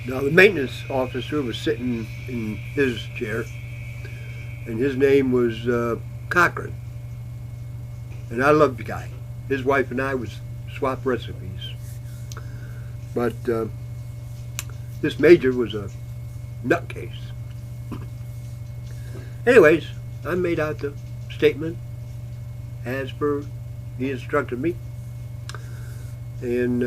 Now the maintenance officer was sitting in his chair, and his name was Cochran. And I loved the guy. His wife and I would swap recipes. But this major was a nutcase. Anyways, I made out the statement as per he instructed me. And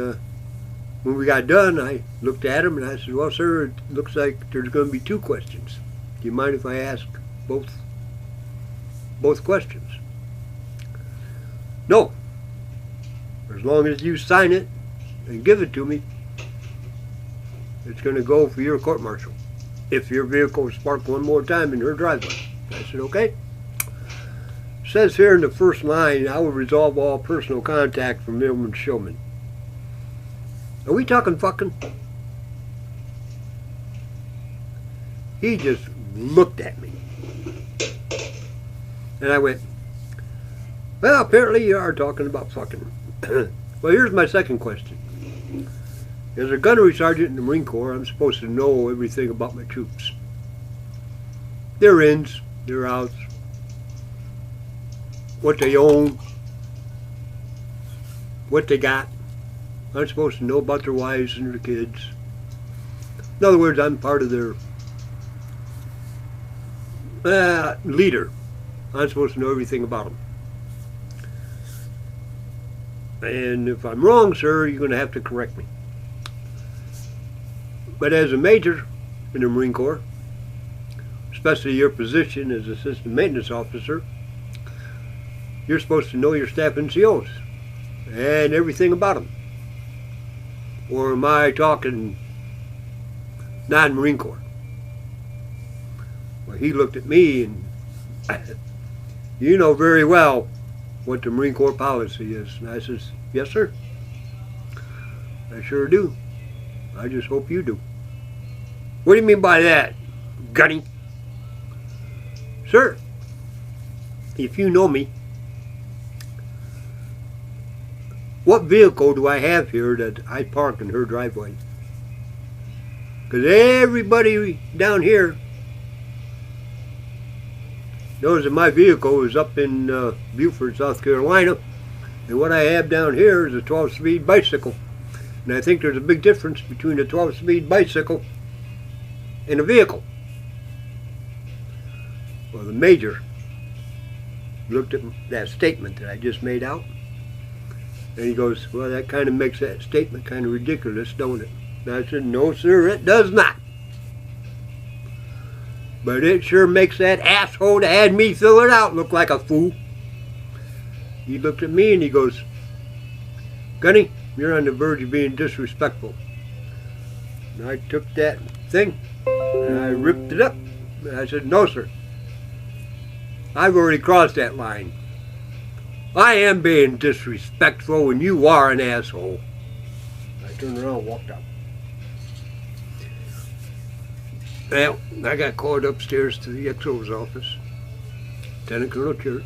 when we got done, I looked at him and I said, well, sir, it looks like there's going to be 2 questions. Do you mind if I ask both questions? No. As long as you sign it and give it to me, it's going to go for your court-martial. If your vehicle is parked one more time in her driveway. I said, okay. It says here in the first line, I will resolve all personal contact from Airman Showman. Are we talking fucking? He just looked at me. And I went, well, apparently you are talking about fucking. Well, here's my second question. As a gunnery sergeant in the Marine Corps, I'm supposed to know everything about my troops. Their ins, their outs, what they own, what they got. I'm supposed to know about their wives and their kids. In other words, I'm part of their leader. I'm supposed to know everything about them. And if I'm wrong, sir, you're going to have to correct me. But as a major in the Marine Corps, especially your position as assistant maintenance officer, you're supposed to know your staff NCOs and everything about them. Or am I talking non-Marine Corps? Well, he looked at me and you know very well what the Marine Corps policy is. And I says, yes, sir. I sure do. I just hope you do. What do you mean by that, Gunny? Sir, if you know me, what vehicle do I have here that I park in her driveway? Because everybody down here knows that my vehicle is up in Beaufort, South Carolina, and what I have down here is a 12-speed bicycle. And I think there's a big difference between a 12-speed bicycle and a vehicle. Well, the major looked at that statement that I just made out, and he goes, well, that kind of makes that statement kind of ridiculous, don't it? And I said, no, sir, it does not. But it sure makes that asshole that had me fill it out look like a fool. He looked at me and he goes, Gunny, you're on the verge of being disrespectful. And I took that thing and I ripped it up. And I said, no, sir. I've already crossed that line. I am being disrespectful and you are an asshole. I turned around and walked out. Well, I got called upstairs to the XO's office. Lieutenant Colonel Church.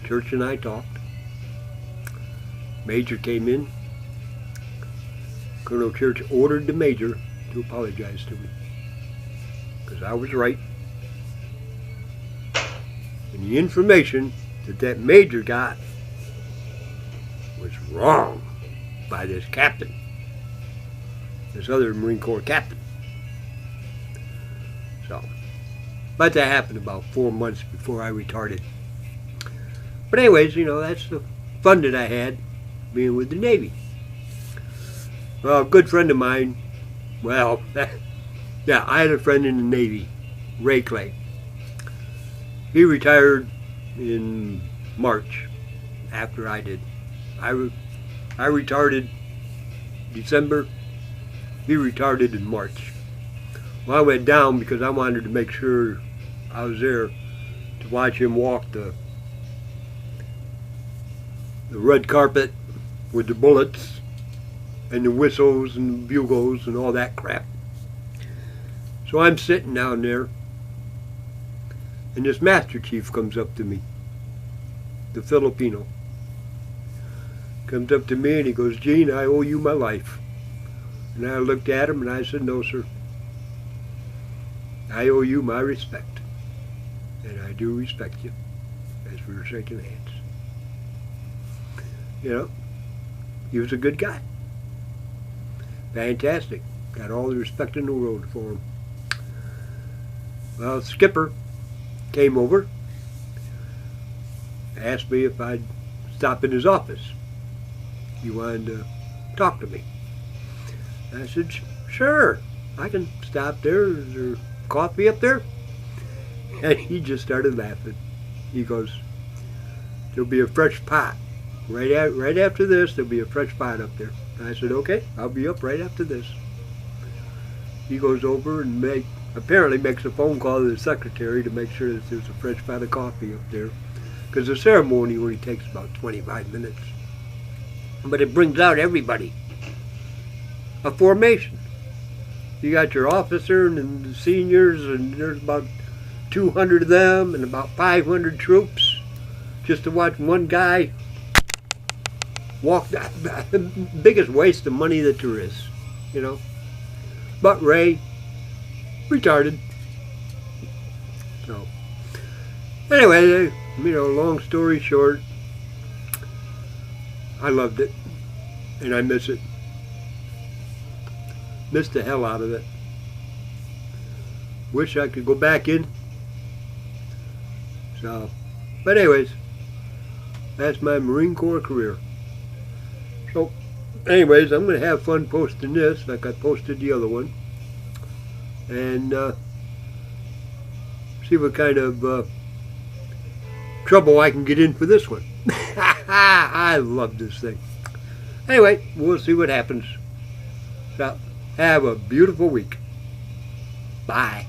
Church and I talked. Major came in. Colonel Church ordered the major to apologize to me. Because I was right. And the information that that major got was wrong by this captain. This other Marine Corps captain. So, but that happened about 4 months before I retired. But anyways, you know, that's the fun that I had being with the Navy. Well, a good friend of mine, well, yeah, I had a friend in the Navy, Ray Clay. He retired in March after I did. I retired December. He retired in March. Well, I went down because I wanted to make sure I was there to watch him walk the red carpet with the bullets and the whistles and the bugles and all that crap. So I'm sitting down there and this Master Chief comes up to me, the Filipino. Comes up to me and he goes, Gene, I owe you my life. And I looked at him and I said, no, sir. I owe you my respect. And I do respect you as we were shaking hands. You know, he was a good guy. Fantastic. Got all the respect in the world for him. Well, Skipper came over, asked me if I'd stop in his office. He wanted to talk to me. I said, sure, I can stop there. Is there coffee up there? And he just started laughing. He goes, there'll be a fresh pot. Right after this, there'll be a fresh pot up there. And I said, okay, I'll be up right after this. He goes over and apparently makes a phone call to the secretary to make sure that there's a fresh pot of coffee up there. Because the ceremony only takes about 25 minutes. But it brings out everybody. A formation. You got your officer and the seniors, and there's about 200 of them and about 500 troops just to watch one guy walk the biggest waste of money that there is, you know. But Ray, retarded. So, anyway, you know, long story short, I loved it and I miss it. Missed the hell out of it. Wish I could go back in. So, but anyways, That's my Marine Corps career. So, anyways, I'm going to have fun posting this like I posted the other one. And see what kind of trouble I can get in for this one. I love this thing. Anyway, we'll see what happens. So, have a beautiful week. Bye.